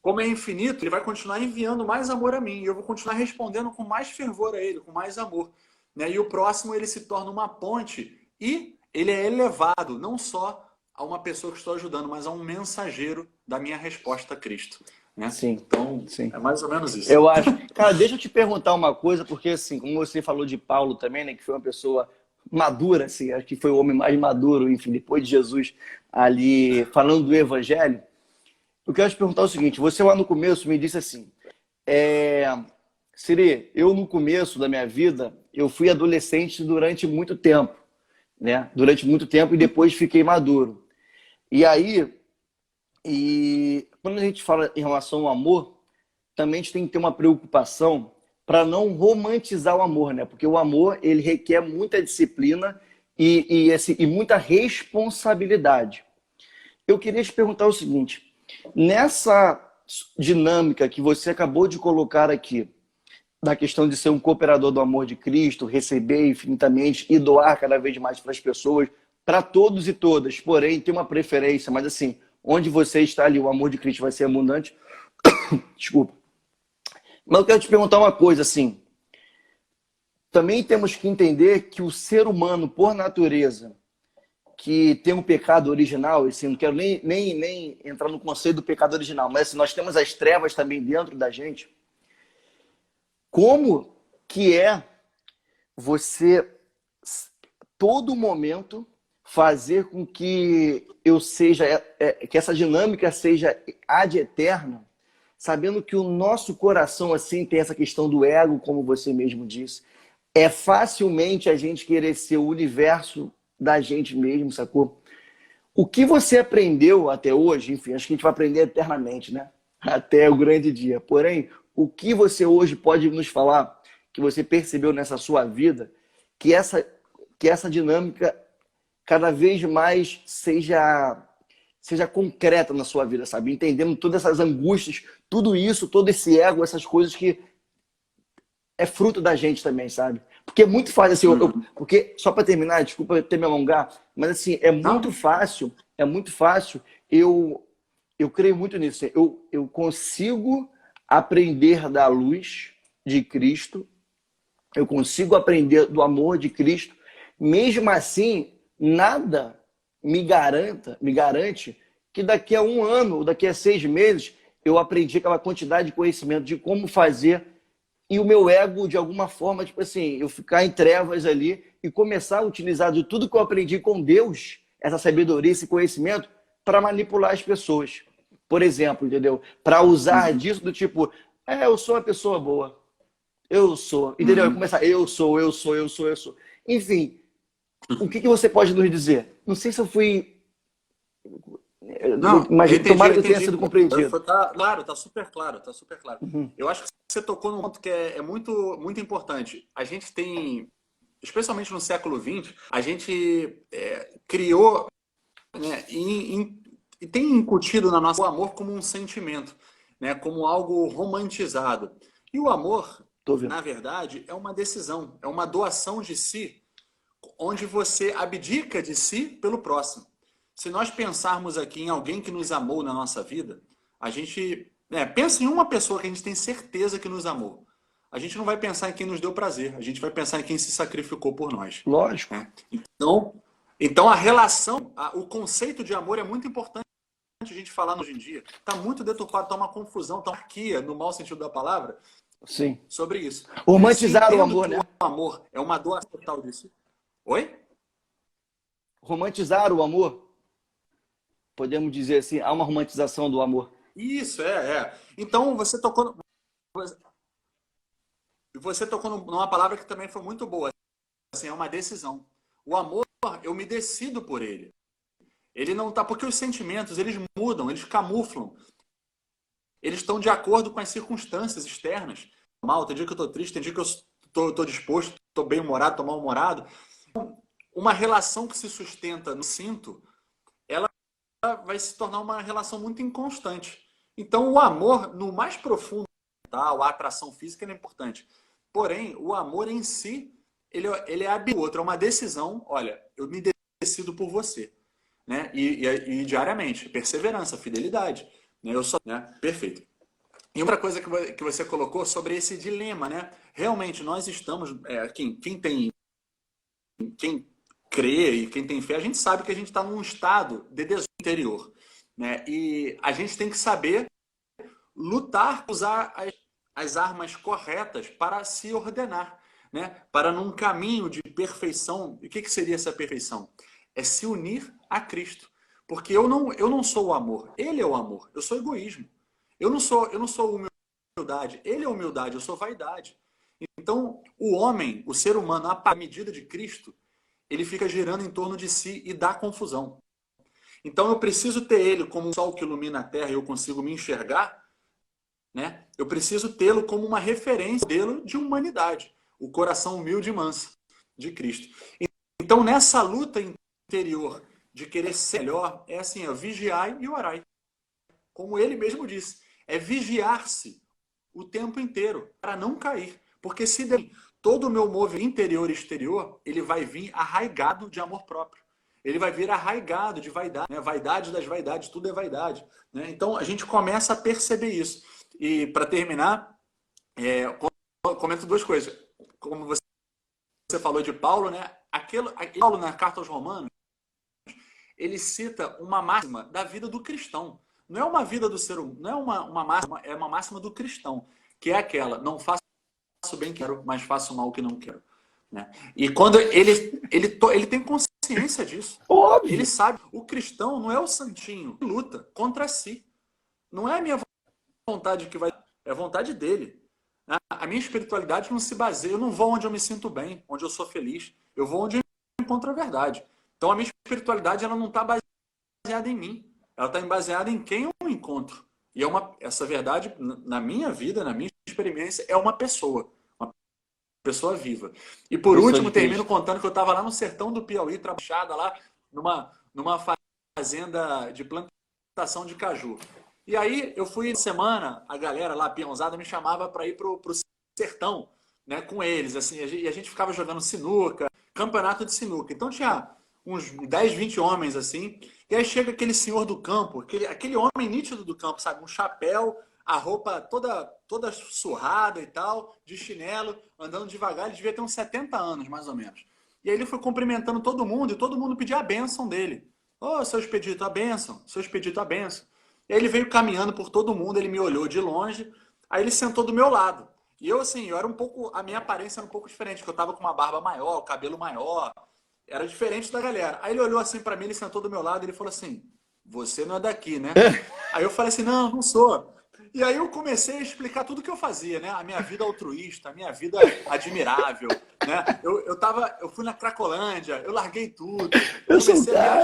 como é infinito, ele vai continuar enviando mais amor a mim. E eu vou continuar respondendo com mais fervor a ele, com mais amor. Né? E o próximo, ele se torna uma ponte e ele é elevado, não só a uma pessoa que estou ajudando, mas a um mensageiro da minha resposta a Cristo. Né? Sim, Então, sim. é mais ou menos isso. Eu acho. Cara, deixa eu te perguntar uma coisa, porque assim, como você falou de Paulo também, né, que foi uma pessoa madura, assim, acho que foi o homem mais maduro, enfim, depois de Jesus ali falando do Evangelho. Eu quero te perguntar o seguinte: você lá no começo me disse assim, Siri, eu no começo da minha vida, eu fui adolescente durante muito tempo, né? Durante muito tempo e depois fiquei maduro. E aí, quando a gente fala em relação ao amor, também a gente tem que ter uma preocupação para não romantizar o amor, né? Porque o amor, ele requer muita disciplina e muita responsabilidade. Eu queria te perguntar o seguinte: nessa dinâmica que você acabou de colocar aqui, da questão de ser um cooperador do amor de Cristo, receber infinitamente e doar cada vez mais para as pessoas, para todos e todas, porém tem uma preferência, mas assim, onde você está ali, o amor de Cristo vai ser abundante. Desculpa. Mas eu quero te perguntar uma coisa, assim, também temos que entender que o ser humano, por natureza, que tem um pecado original, assim, não quero nem entrar no conceito do pecado original, mas assim, nós temos as trevas também dentro da gente. Como que é você, todo momento, fazer com que que essa dinâmica seja ad eterna, sabendo que o nosso coração, assim, tem essa questão do ego, como você mesmo disse, é facilmente a gente querer ser o universo da gente mesmo, sacou? O que você aprendeu até hoje, enfim, acho que a gente vai aprender eternamente, né? Até o grande dia. Porém, o que você hoje pode nos falar que você percebeu nessa sua vida que essa dinâmica cada vez mais seja concreta na sua vida, sabe? Entendendo todas essas angústias, tudo isso, todo esse ego, essas coisas que é fruto da gente também, sabe? Porque é muito fácil, assim, porque, só para terminar, desculpa ter me alongar, mas assim, é muito fácil, eu creio muito nisso, assim, eu consigo aprender da luz de Cristo, eu consigo aprender do amor de Cristo, mesmo assim, nada me garante que daqui a um ano, ou daqui a 6 meses, eu aprendi aquela quantidade de conhecimento de como fazer e o meu ego, de alguma forma, tipo assim, eu ficar em trevas ali e começar a utilizar de tudo que eu aprendi com Deus, essa sabedoria, esse conhecimento, para manipular as pessoas. Por exemplo, entendeu? Para usar disso do tipo, eu sou uma pessoa boa. Eu sou. Entendeu? Eu começar, eu sou. Enfim, o que você pode nos dizer? Não sei se eu fui. Não, Mas tomara eu que eu tenha entendi. sido compreendido. Claro, tá super claro, tá super claro. Eu acho que você tocou num ponto que é muito, muito importante. A gente tem, especialmente no século XX, a gente criou, né, e tem incutido na nossa o amor como um sentimento, né, como algo romantizado. E o amor, Tô vendo. na verdade, é uma decisão, é uma doação de si, onde você abdica de si pelo próximo. Se nós pensarmos aqui em alguém que nos amou na nossa vida, a gente pensa em uma pessoa que a gente tem certeza que nos amou. A gente não vai pensar em quem nos deu prazer, a gente vai pensar em quem se sacrificou por nós. Lógico. Né? Então a relação, o conceito de amor é muito importante a gente falar hoje em dia. Está muito deturpado, está uma confusão, está uma anarquia, no mau sentido da palavra, Sim. sobre isso. Romantizar o amor, né? O amor é uma doação total disso. Oi? Romantizar o amor. Podemos dizer assim, há uma romantização do amor. Isso, Então, você tocou numa palavra que também foi muito boa. Assim, é uma decisão. O amor, eu me decido por ele. Ele não tá, porque os sentimentos, eles mudam, eles camuflam. Eles estão de acordo com as circunstâncias externas. Mal, tem dia que eu estou triste, tem dia que eu estou disposto, estou bem-humorado, estou mal-humorado. Uma relação que se sustenta no cinto, ela vai se tornar uma relação muito inconstante. Então, o amor, no mais profundo, tá? A atração física é importante. Porém, o amor em si, ele é o outro, é uma decisão. Olha, eu me decido por você. Né? E diariamente, perseverança, fidelidade. Né? Perfeito. E outra coisa que você colocou sobre esse dilema, né? Realmente, nós estamos... Quem crê e quem tem fé, a gente sabe que a gente está num estado de desordem interior. Né? E a gente tem que saber lutar, usar as armas corretas para se ordenar, né? Para num caminho de perfeição. E o que seria essa perfeição? É se unir a Cristo. Porque eu não sou o amor, ele é o amor. Eu sou egoísmo. Eu não sou humildade, ele é humildade, eu sou vaidade. Então, o homem, o ser humano, à medida de Cristo, ele fica girando em torno de si e dá confusão. Então, eu preciso ter ele como um sol que ilumina a terra e eu consigo me enxergar, né? Eu preciso tê-lo como uma referência dele de humanidade, o coração humilde e manso de Cristo. Então, nessa luta interior de querer ser melhor, é assim, vigiai e orai. Como ele mesmo disse, é vigiar-se o tempo inteiro para não cair. Porque se todo o meu movimento interior e exterior, ele vai vir arraigado de amor próprio. Ele vai vir arraigado de vaidade, né? Vaidade das vaidades, tudo é vaidade. Né? Então, a gente começa a perceber isso. E, para terminar, comento duas coisas. Como você falou de Paulo, né? Paulo, na carta aos Romanos, ele cita uma máxima da vida do cristão. Não é uma vida do ser humano, não é uma máxima, é uma máxima do cristão, que é aquela: não faço o bem que quero, mas faço o mal que não quero. Né? E quando ele tem consciência disso. Óbvio. Ele sabe, o cristão não é o santinho que luta contra si. Não é a minha vontade que vai, é a vontade dele. A minha espiritualidade não se baseia, eu não vou onde eu me sinto bem, onde eu sou feliz. Eu vou onde eu encontro a verdade. Então a minha espiritualidade ela não está baseada em mim. Ela está baseada em quem eu encontro. E essa verdade, na minha vida, na minha experiência, é uma pessoa viva. E por Pessoa último, de termino Cristo. contando que eu estava lá no sertão do Piauí, trabalhada lá numa fazenda de plantação de caju. E aí eu fui semana, a galera lá, peãozada, me chamava para ir pro sertão, né, com eles, assim, e a gente ficava jogando sinuca, campeonato de sinuca. Então tinha uns 10, 20 homens assim, e aí chega aquele senhor do campo, aquele homem nítido do campo, sabe, um chapéu, a roupa toda surrada e tal, de chinelo, andando devagar, ele devia ter uns 70 anos, mais ou menos. E aí ele foi cumprimentando todo mundo, e todo mundo pedia a bênção dele. Ô, seu Expedito, a bênção, seu Expedito, a bênção. E aí ele veio caminhando por todo mundo, ele me olhou de longe, aí ele sentou do meu lado. E eu, assim, eu era um pouco, a minha aparência era um pouco diferente, porque eu tava com uma barba maior, o cabelo maior, era diferente da galera. Aí ele olhou assim pra mim, ele sentou do meu lado e ele falou assim, você não é daqui, né? Aí eu falei assim, não, não sou. E aí eu comecei a explicar tudo que eu fazia, né? A minha vida altruísta, a minha vida admirável, né? Eu fui na Cracolândia, eu larguei tudo, eu Eu sou um comecei a cara.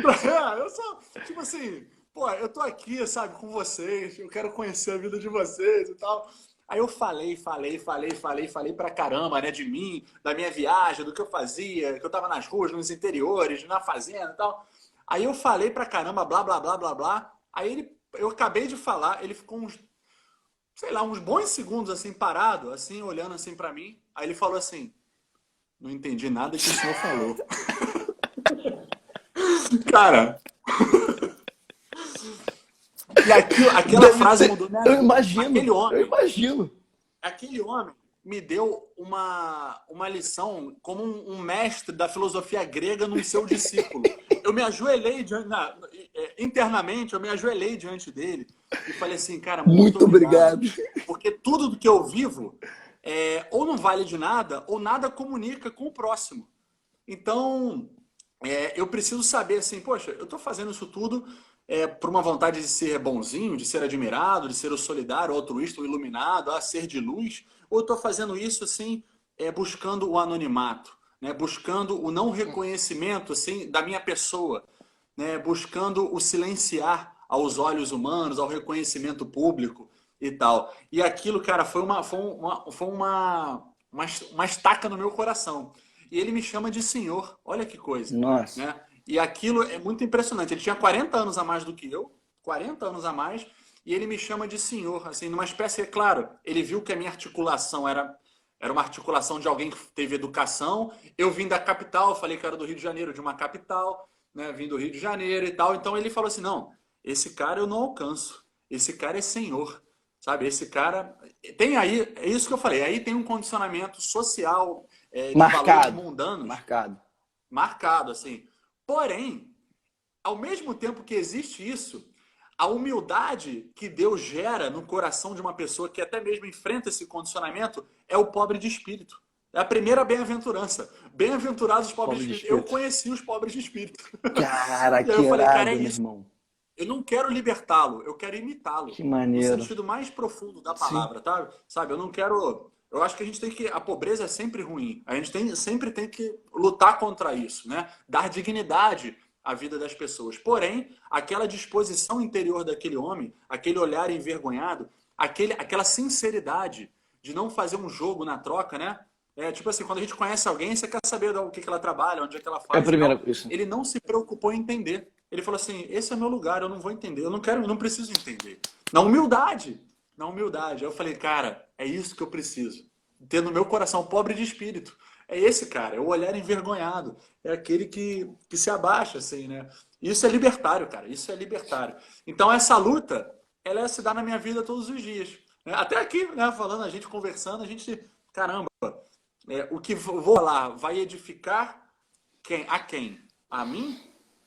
viajar. Eu sou, tipo assim, pô, eu tô aqui, sabe, com vocês, eu quero conhecer a vida de vocês e tal. Aí eu falei pra caramba, né, de mim, da minha viagem, do que eu fazia, que eu tava nas ruas, nos interiores, na fazenda e tal. Aí eu falei pra caramba, blá, blá, blá, blá, blá. Eu acabei de falar, ele ficou uns, sei lá, uns bons segundos assim, parado, assim, olhando assim pra mim. Aí ele falou assim, não entendi nada que o senhor falou. Cara, e aquela frase mudou minha Eu vida. imagino, eu imagino. Aquele homem me deu uma lição como um mestre da filosofia grega num seu discípulo. Eu me ajoelhei internamente, eu me ajoelhei diante dele e falei assim, cara, muito Muito obrigado. porque tudo do que eu vivo ou não vale de nada ou nada comunica com o próximo. Então, eu preciso saber assim, poxa, eu estou fazendo isso tudo por uma vontade de ser bonzinho, de ser admirado, de ser o solidário, o altruísta, o iluminado, a ser de luz, ou eu estou fazendo isso assim, buscando o anonimato, né? Buscando o não reconhecimento assim da minha pessoa, né? Buscando o silenciar aos olhos humanos, ao reconhecimento público e tal. E aquilo, cara, foi uma estaca no meu coração. E ele me chama de senhor. Olha que coisa, Nossa. né? E aquilo é muito impressionante. Ele tinha 40 anos a mais do que eu, 40 anos a mais, e ele me chama de senhor, assim, numa espécie, é claro, ele viu que a minha articulação era uma articulação de alguém que teve educação. Eu vim da capital, falei que era do Rio de Janeiro, de uma capital, né? Vim do Rio de Janeiro e tal. Então ele falou assim: não, esse cara eu não alcanço. Esse cara é senhor, sabe? Esse cara. Tem aí, é isso que eu falei, aí tem um condicionamento social, de valores Marcado. mundanos Marcado. marcado, assim. Porém, ao mesmo tempo que existe isso, a humildade que Deus gera no coração de uma pessoa que até mesmo enfrenta esse condicionamento é o pobre de espírito. É a primeira bem-aventurança. Bem-aventurados os pobres Pobre de de espírito. Eu espírito. conheci os pobres de espírito. Cara, E aí que eu falei, cara, é irado, meu isso. irmão. Eu não quero libertá-lo, eu quero imitá-lo. Que No maneiro. sentido mais profundo da Sim. palavra, tá? Sabe, eu não quero. Eu acho que a gente tem que. A pobreza é sempre ruim. A gente sempre tem que lutar contra isso, né? Dar dignidade à vida das pessoas. Porém, aquela disposição interior daquele homem, aquele olhar envergonhado, aquela sinceridade de não fazer um jogo na troca, né? Tipo assim, quando a gente conhece alguém, você quer saber o que ela trabalha, onde é que ela É a faz e primeira tal. coisa. Ele não se preocupou em entender. Ele falou assim: esse é meu lugar, eu não vou entender, eu não quero, eu não preciso entender. Na humildade, na humildade. Eu falei, cara, é isso que eu preciso. Ter no meu coração pobre de espírito. É esse cara, é o olhar envergonhado. É aquele que se abaixa, assim, né? Isso é libertário, cara. Isso é libertário. Então, essa luta, ela se dá na minha vida todos os dias. Né? Até aqui, né, falando, a gente conversando, a gente, caramba, o que vou falar vai edificar quem? A quem? A mim?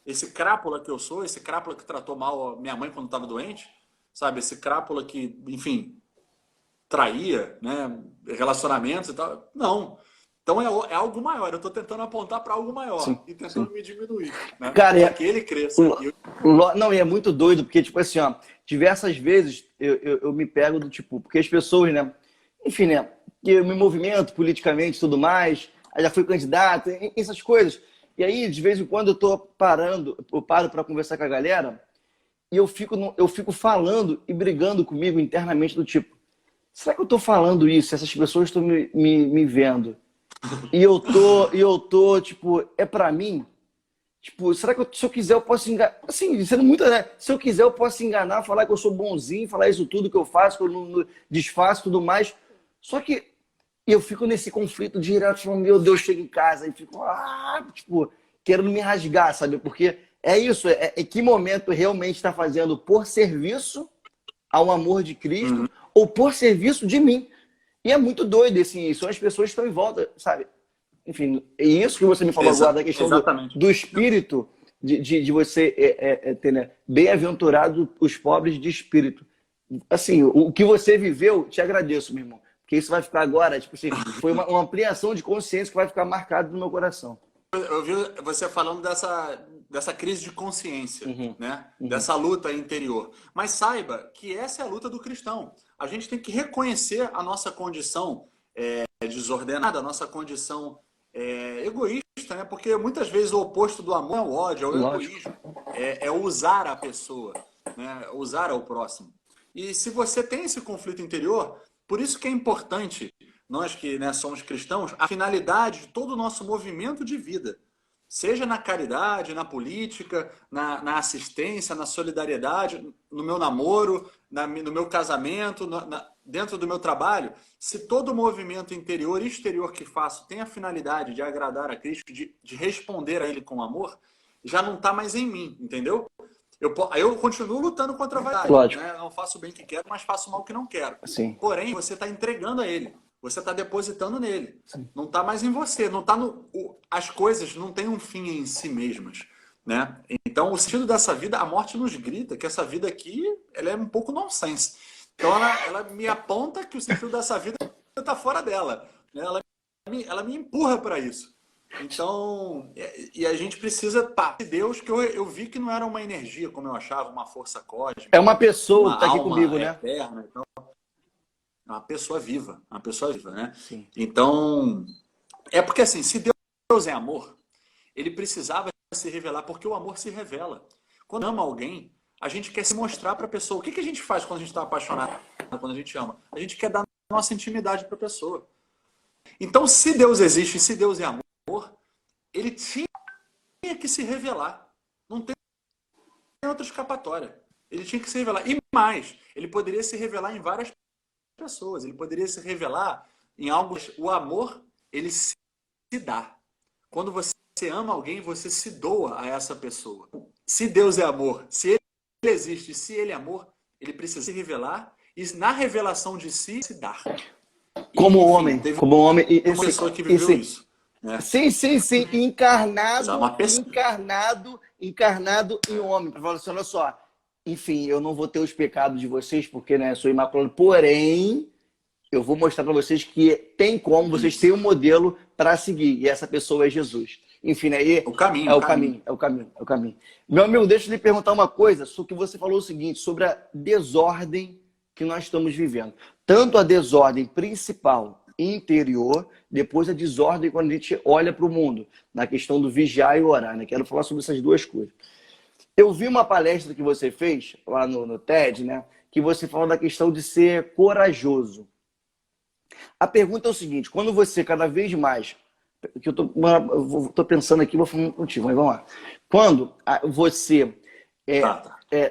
Esse crápula que eu sou, esse crápula que tratou mal a minha mãe quando estava doente, sabe? Esse crápula que, enfim, traía, né? Relacionamentos e tal. Não. Então é algo maior. Eu estou tentando apontar para algo Sim, maior e sim. tentando me diminuir, né? Cara, Para que ele cresça. não, e é muito doido, porque, tipo assim, ó, diversas vezes eu me pego do tipo, porque as pessoas, né, enfim, né, que eu me movimento politicamente e tudo mais, aí já fui candidato, essas coisas. E aí, de vez em quando, eu paro para conversar com a galera e eu fico falando e brigando comigo internamente do tipo, será que eu tô falando isso? Essas pessoas estão me vendo. E eu tô, tipo, é para mim? Tipo, será que se eu quiser eu posso enganar? Assim, sendo muito, né? Se eu quiser eu posso enganar, falar que eu sou bonzinho, falar isso tudo que eu faço, que eu não desfaço e tudo mais. Só que eu fico nesse conflito direto, falando, meu Deus, chego em casa e fico, tipo, querendo me rasgar, sabe? Porque é isso, é que momento realmente está fazendo por serviço ao amor de Cristo ou por serviço de mim. E é muito doido, assim, são as pessoas que estão em volta, sabe? Enfim, e isso que você me falou agora, da questão Exatamente. do espírito, de você ter, né? Bem-aventurado os pobres de espírito. Assim, o que você viveu, te agradeço, meu irmão. Porque isso vai ficar agora, tipo assim, foi uma ampliação de consciência que vai ficar marcado no meu coração. Eu vi você falando dessa crise de consciência, né? Dessa luta interior. Mas saiba que essa é a luta do cristão. A gente tem que reconhecer a nossa condição desordenada, a nossa condição egoísta, né? Porque muitas vezes o oposto do amor é o ódio, é o egoísmo, é usar a pessoa, né? Usar ao próximo. E se você tem esse conflito interior, por isso que é importante, nós que, né, somos cristãos, a finalidade de todo o nosso movimento de vida, seja na caridade, na política, na assistência, na solidariedade, no meu namoro, no meu casamento, dentro do meu trabalho, se todo o movimento interior e exterior que faço tem a finalidade de agradar a Cristo, de responder a Ele com amor, já não está mais em mim, entendeu? Eu continuo lutando contra a vaidade. Lógico. Né? Não faço o bem que quero, mas faço o mal que não quero. Sim. Porém, você está entregando a Ele. Você está depositando nele. Sim. Não está mais em você. Não tá as coisas não têm um fim em si mesmas. Né? Então, o sentido dessa vida, a morte nos grita que essa vida aqui ela é um pouco nonsense. Então, ela me aponta que o sentido dessa vida está fora dela. Né? Ela me empurra para isso. Então, e a gente precisa de Deus, que eu vi que não era uma energia, como eu achava, uma força cósmica. É uma pessoa que está aqui alma comigo, né? Eterna. Então, uma pessoa viva, né? Sim. Então, é porque assim, se Deus é amor, ele precisava se revelar, porque o amor se revela. Quando ama alguém, a gente quer se mostrar para a pessoa. O que a gente faz quando a gente está apaixonado, quando a gente ama? A gente quer dar nossa intimidade para a pessoa. Então, se Deus existe, se Deus é amor, ele tinha que se revelar. Não tem outra escapatória. Ele tinha que se revelar. E mais, ele poderia se revelar em várias pessoas. Ele poderia se revelar em algo. O amor, ele se dá. Quando você ama alguém, você se doa a essa pessoa. Se Deus é amor, se ele existe, se ele é amor, ele precisa se revelar e na revelação de si, se dar. Como enfim, homem. Teve como homem. uma pessoa que viveu isso. Né? Sim. Encarnado em homem. Para falar assim, olha só. Enfim, eu não vou ter os pecados de vocês, porque, né, sou imaculado. Porém, eu vou mostrar para vocês que tem como, vocês têm um modelo para seguir. E essa pessoa é Jesus. Enfim, né? O caminho. É o caminho. Meu amigo, deixa eu lhe perguntar uma coisa. Sobre o que você falou o seguinte, sobre a desordem que nós estamos vivendo. Tanto a desordem principal interior, depois a desordem quando a gente olha para o mundo, na questão do vigiar e orar, né? Quero falar sobre essas duas coisas. Eu vi uma palestra que você fez lá no TED, né? Que você falou da questão de ser corajoso. A pergunta é o seguinte, quando você cada vez mais, que eu tô pensando aqui, vou falar contigo, mas vamos lá. Quando você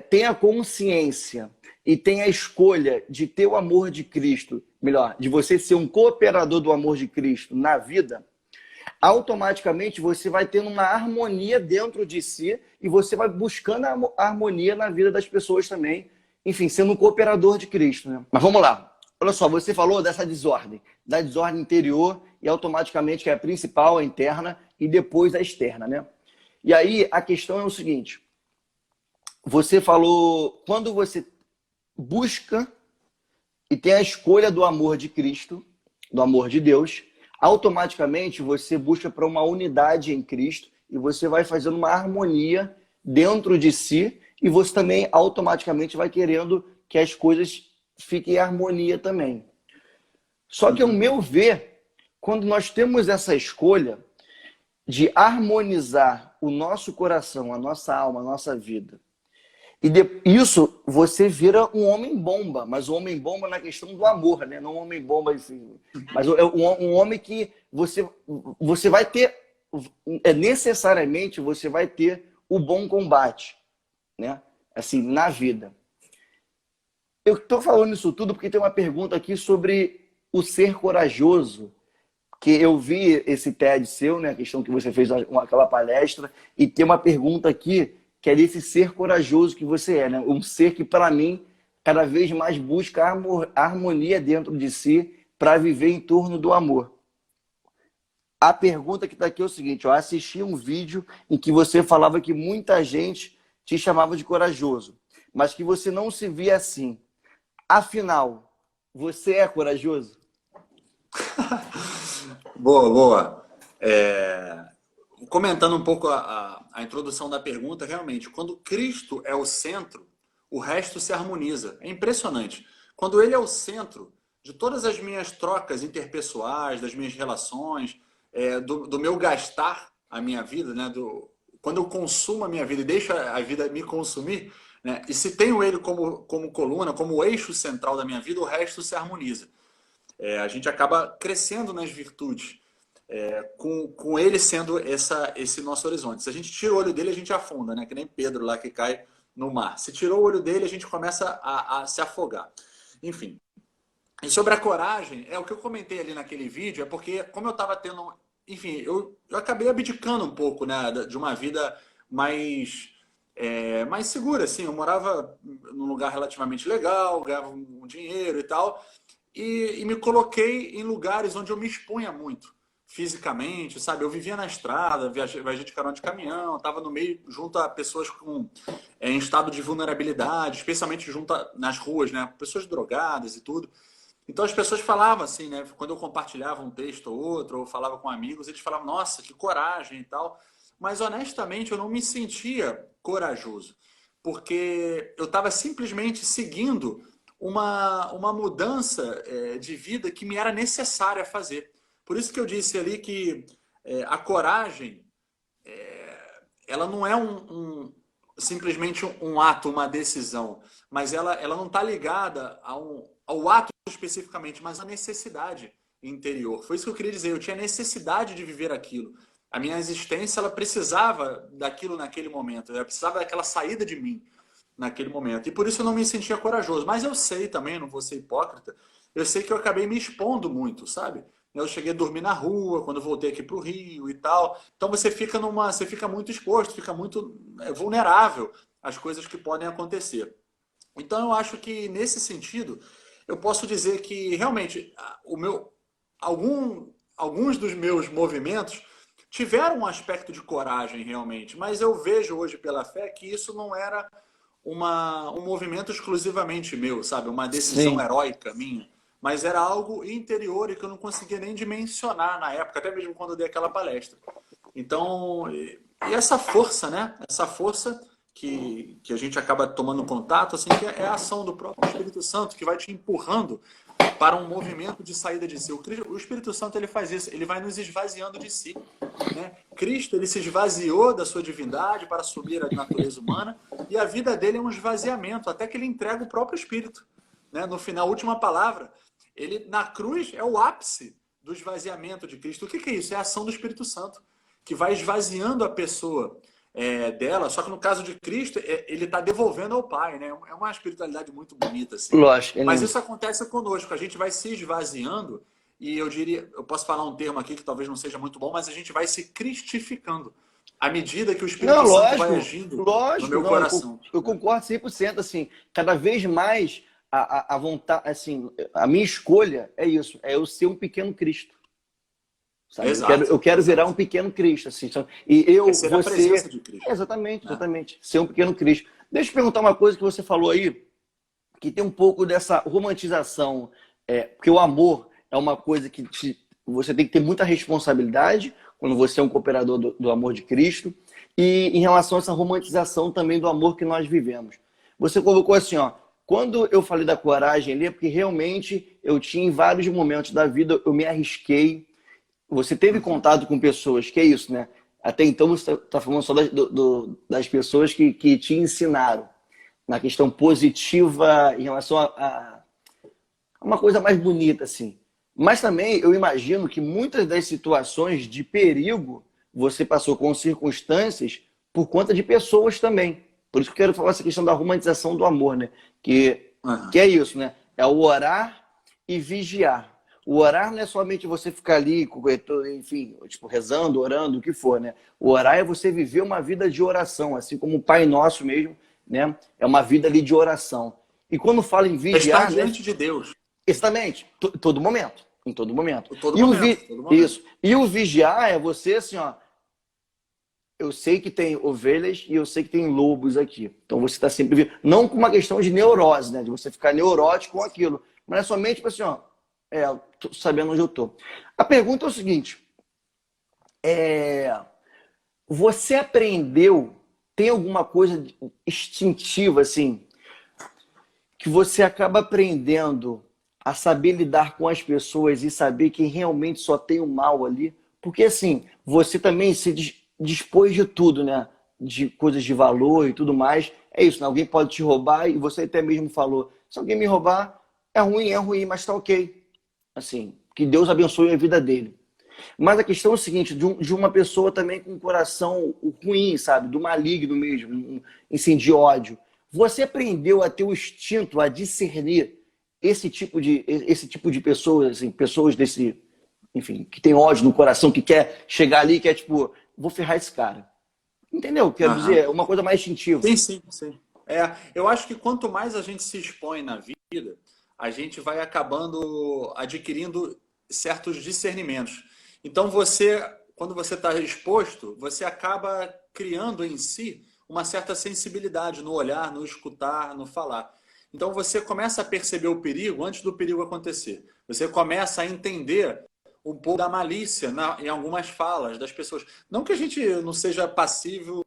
tem a consciência e tem a escolha de ter o amor de Cristo, melhor, de você ser um cooperador do amor de Cristo na vida, automaticamente você vai tendo uma harmonia dentro de si e você vai buscando a harmonia na vida das pessoas também, enfim, sendo um cooperador de Cristo, né? Mas vamos lá. Olha só, você falou dessa desordem, da desordem interior e automaticamente que é a principal, a interna e depois a externa, né? E aí a questão é o seguinte, você falou, quando você busca e tem a escolha do amor de Cristo, do amor de Deus, automaticamente você busca para uma unidade em Cristo e você vai fazendo uma harmonia dentro de si e você também automaticamente vai querendo que as coisas fiquem em harmonia também. Só que, ao meu ver, quando nós temos essa escolha, de harmonizar o nosso coração, a nossa alma, a nossa vida. E isso você vira um homem bomba, mas um homem bomba na questão do amor, né? Não um homem bomba, assim, mas um homem que você vai ter, necessariamente você vai ter o bom combate, né? Assim, na vida. Eu estou falando isso tudo porque tem uma pergunta aqui sobre o ser corajoso, que eu vi esse TED seu, né? A questão que você fez aquela palestra, e tem uma pergunta aqui que é desse ser corajoso que você é, né? Um ser que, para mim, cada vez mais busca a harmonia dentro de si para viver em torno do amor. A pergunta que está aqui é o seguinte: eu assisti um vídeo em que você falava que muita gente te chamava de corajoso, mas que você não se via assim. Afinal, você é corajoso? Boa, boa. Comentando um pouco a introdução da pergunta, realmente, quando Cristo é o centro, o resto se harmoniza. É impressionante. Quando ele é o centro de todas as minhas trocas interpessoais, das minhas relações, do meu gastar a minha vida, né? Quando eu consumo a minha vida e deixo a vida me consumir, né? E se tenho ele como coluna, como eixo central da minha vida, o resto se harmoniza. A gente acaba crescendo nas virtudes, com ele sendo esse nosso horizonte. Se a gente tira o olho dele, a gente afunda, né? Que nem Pedro lá que cai no mar. Se tirou o olho dele, a gente começa a se afogar. Enfim. E sobre a coragem, o que eu comentei ali naquele vídeo, é porque como eu estava tendo... Enfim, eu acabei abdicando um pouco, né, de uma vida mais segura, assim. Eu morava num lugar relativamente legal, ganhava um dinheiro e tal, e me coloquei em lugares onde eu me expunha muito fisicamente, sabe? Eu vivia na estrada, viajei de carona de caminhão, estava no meio, junto a pessoas em estado de vulnerabilidade, especialmente nas ruas, né? Pessoas drogadas e tudo. Então as pessoas falavam assim, né? Quando eu compartilhava um texto ou outro, ou falava com amigos, eles falavam, nossa, que coragem e tal. Mas honestamente eu não me sentia corajoso, porque eu estava simplesmente seguindo uma mudança de vida que me era necessária fazer. Por isso que eu disse ali que a coragem, ela não é simplesmente um ato, uma decisão, mas ela não está ligada ao ato especificamente, mas à necessidade interior. Foi isso que eu queria dizer, eu tinha necessidade de viver aquilo. A minha existência, ela precisava daquilo naquele momento, ela precisava daquela saída de mim naquele momento. E por isso eu não me sentia corajoso. Mas eu sei também, não vou ser hipócrita, eu sei que eu acabei me expondo muito, sabe? Eu cheguei a dormir na rua quando eu voltei aqui para o Rio e tal. Então você fica muito exposto, fica muito vulnerável às coisas que podem acontecer. Então eu acho que nesse sentido eu posso dizer que realmente alguns dos meus movimentos tiveram um aspecto de coragem realmente, mas eu vejo hoje pela fé que isso não era um movimento exclusivamente meu, sabe? Uma decisão Sim. heróica minha. Mas era algo interior e que eu não conseguia nem dimensionar na época, até mesmo quando eu dei aquela palestra. Então, e essa força, né? Essa força que a gente acaba tomando contato, assim, que é a ação do próprio Espírito Santo, que vai te empurrando para um movimento de saída de si. O Espírito Santo, ele faz isso, ele vai nos esvaziando de si, né? Cristo, ele se esvaziou da sua divindade para assumir a natureza humana, e a vida dele é um esvaziamento, até que ele entrega o próprio Espírito, né? No final, a última palavra, ele na cruz é o ápice do esvaziamento de Cristo. O que é isso? É a ação do Espírito Santo, que vai esvaziando a pessoa dela, só que no caso de Cristo, ele está devolvendo ao Pai, né? É uma espiritualidade muito bonita, assim. Lógico. Mas isso acontece conosco, a gente vai se esvaziando, e eu posso falar um termo aqui que talvez não seja muito bom, mas a gente vai se cristificando à medida que o Espírito Não, Santo vai lógico, agindo no lógico, meu não, coração. eu concordo 100%, assim, cada vez mais a vontade, assim, a minha escolha é isso, é eu ser um pequeno Cristo, sabe? Exato, Eu quero virar um exato. pequeno Cristo, assim, sabe? E É ser a presença de Cristo, exatamente, né? exatamente, ser um pequeno Cristo. Deixa eu perguntar uma coisa que você falou aí, que tem um pouco dessa romantização, porque o amor é uma coisa que você tem que ter muita responsabilidade quando você é um cooperador do amor de Cristo, e em relação a essa romantização também do amor que nós vivemos. Você colocou assim, ó, quando eu falei da coragem ali, é porque realmente eu tinha em vários momentos da vida, eu me arrisquei, você teve contato com pessoas, que é isso, né? Até então você está falando só das pessoas que te ensinaram na questão positiva em relação a uma coisa mais bonita, assim. Mas também eu imagino que muitas das situações de perigo você passou com circunstâncias por conta de pessoas também. Por isso que eu quero falar essa questão da romantização do amor, né? Que é isso, né? É o orar e vigiar. O orar não é somente você ficar ali, enfim, tipo, rezando, orando, o que for, né? O orar é você viver uma vida de oração, assim como o Pai Nosso mesmo, né? É uma vida ali de oração. E quando fala em É estar vigiar, né? diante de Deus. Exatamente, todo momento, em todo momento. Todo momento, todo momento. Isso. E o vigiar é você assim, ó, eu sei que tem ovelhas e eu sei que tem lobos aqui. Então você está sempre não com uma questão de neurose, né? De você ficar neurótico com aquilo. Mas é somente tipo assim, ó, tô sabendo onde eu tô. A pergunta é o seguinte: você aprendeu, tem alguma coisa instintiva, assim, que você acaba aprendendo a saber lidar com as pessoas e saber que realmente só tem o mal ali? Porque assim, você também se dispôs de tudo, né? De coisas de valor e tudo mais. É isso, né? Alguém pode te roubar e você até mesmo falou, se alguém me roubar, é ruim, mas tá ok. Assim, que Deus abençoe a vida dele. Mas a questão é o seguinte, de uma pessoa também com um coração ruim, sabe? Do maligno mesmo, assim, de ódio. Você aprendeu a ter o instinto, a discernir esse tipo de pessoas, assim, pessoas desse, enfim, que tem ódio no coração, que quer chegar ali, que é tipo, vou ferrar esse cara. Entendeu? Quero dizer, é uma coisa mais instintiva. Sim, sim, sim. Eu acho que quanto mais a gente se expõe na vida, a gente vai acabando adquirindo certos discernimentos. Então quando você está exposto, você acaba criando em si uma certa sensibilidade no olhar, no escutar, no falar. Então você começa a perceber o perigo antes do perigo acontecer. Você começa a entender um pouco da malícia em algumas falas das pessoas. Não que a gente não seja passível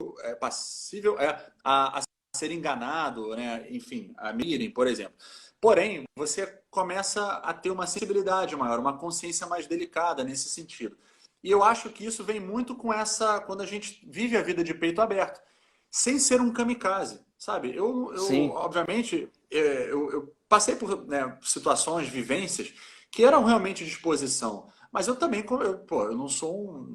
a ser enganado, né? Enfim, a Miriam, por exemplo. Porém, você começa a ter uma sensibilidade maior, uma consciência mais delicada nesse sentido. E eu acho que isso vem muito com quando a gente vive a vida de peito aberto, sem ser um kamikaze, sabe? Obviamente, eu passei por, né, situações, vivências que eram realmente de exposição. Mas eu também, eu não sou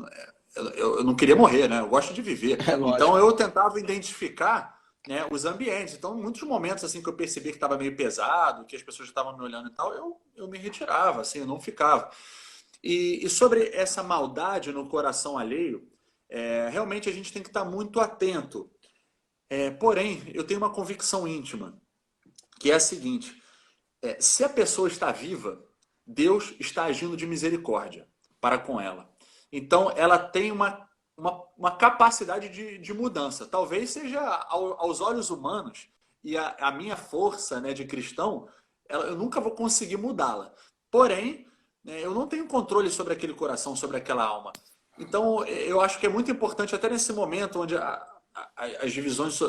eu não queria morrer, né? Eu gosto de viver. Então eu tentava identificar, né, os ambientes. Então, muitos momentos assim que eu percebi que estava meio pesado, que as pessoas já estavam me olhando e tal, eu me retirava, assim, eu não ficava. E sobre essa maldade no coração alheio, realmente a gente tem que estar muito atento. Porém, eu tenho uma convicção íntima, que é a seguinte: se a pessoa está viva, Deus está agindo de misericórdia para com ela. Então, ela tem uma capacidade de mudança. Talvez seja aos olhos humanos e a minha força, né, de cristão, eu nunca vou conseguir mudá-la. Porém, né, eu não tenho controle sobre aquele coração, sobre aquela alma. Então, eu acho que é muito importante, até nesse momento onde as divisões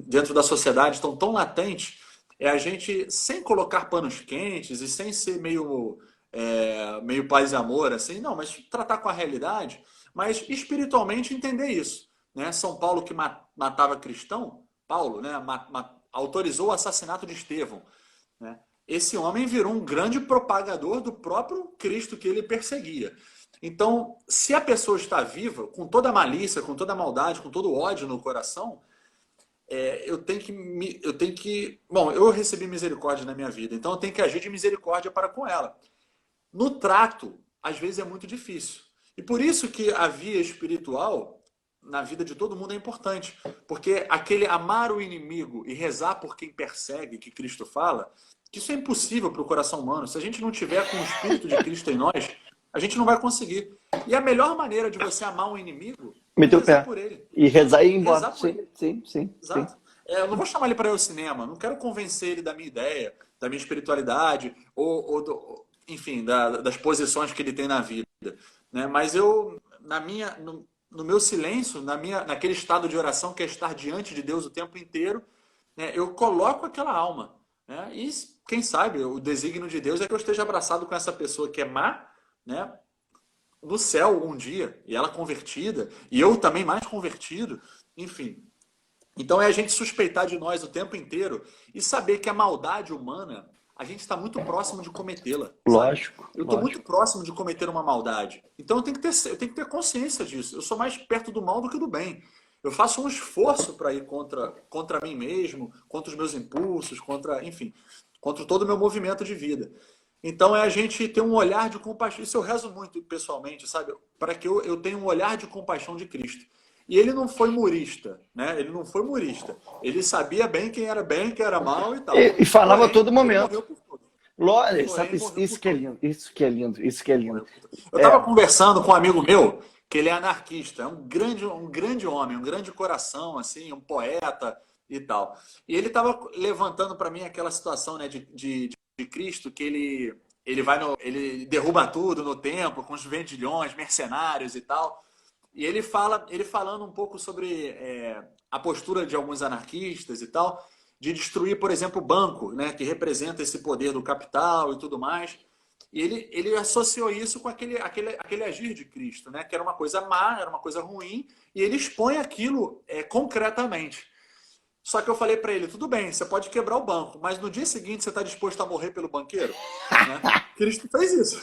dentro da sociedade estão tão latentes, a gente, sem colocar panos quentes e sem ser meio paz e amor, assim, não, mas tratar com a realidade, mas espiritualmente entender isso. Né? São Paulo, que matava cristão, Paulo, né, autorizou o assassinato de Estevão. Né? Esse homem virou um grande propagador do próprio Cristo que ele perseguia. Então, se a pessoa está viva, com toda a malícia, com toda a maldade, com todo o ódio no coração, eu tenho que... Bom, eu recebi misericórdia na minha vida, então eu tenho que agir de misericórdia para com ela. No trato, às vezes é muito difícil. E por isso que a via espiritual, na vida de todo mundo, é importante. Porque aquele amar o inimigo e rezar por quem persegue, que Cristo fala, que isso é impossível para o coração humano. Se a gente não tiver com o Espírito de Cristo em nós, a gente não vai conseguir. E a melhor maneira de você amar um inimigo é rezar por ele. E rezar e ir embora. Sim. Exato. Eu não vou chamar ele para ir ao cinema, não quero convencer ele da minha ideia, da minha espiritualidade, enfim, das posições que ele tem na vida. Né? Mas eu, no meu silêncio, naquele estado de oração que é estar diante de Deus o tempo inteiro, né, eu coloco aquela alma. Né? E quem sabe o desígnio de Deus é que eu esteja abraçado com essa pessoa que é má, né, do céu um dia, e ela convertida, e eu também mais convertido, enfim. Então é a gente suspeitar de nós o tempo inteiro e saber que a maldade humana, a gente está muito próximo de cometê-la, sabe? Lógico, Eu estou muito lógico. próximo de cometer uma maldade. Então eu tenho que ter consciência disso. Eu sou mais perto do mal do que do bem. Eu faço um esforço para ir contra mim mesmo, contra os meus impulsos, enfim, contra todo o meu movimento de vida. Então é a gente ter um olhar de compaixão. Isso eu rezo muito pessoalmente, sabe? Para que eu tenha um olhar de compaixão de Cristo. E ele não foi murista, né? Ele não foi murista. Ele sabia bem, quem era mal e tal. E falava a Porém, todo ele momento. morreu por todos. Glória, Porém, sabe, morreu por isso que é todos. lindo, isso que é lindo, isso que é lindo. Eu É, estava conversando com um amigo meu, que ele é anarquista, é um grande homem, um grande coração, assim, um poeta e tal. E ele estava levantando para mim aquela situação, né, de Cristo, que ele derruba tudo no templo, com os vendilhões, mercenários e tal. E ele falando um pouco sobre a postura de alguns anarquistas e tal, de destruir, por exemplo, o banco, né, que representa esse poder do capital e tudo mais. E ele associou isso com aquele agir de Cristo, né, que era uma coisa má, era uma coisa ruim, e ele expõe aquilo concretamente. Só que eu falei para ele, tudo bem, você pode quebrar o banco, mas no dia seguinte você está disposto a morrer pelo banqueiro? Né? Cristo fez isso.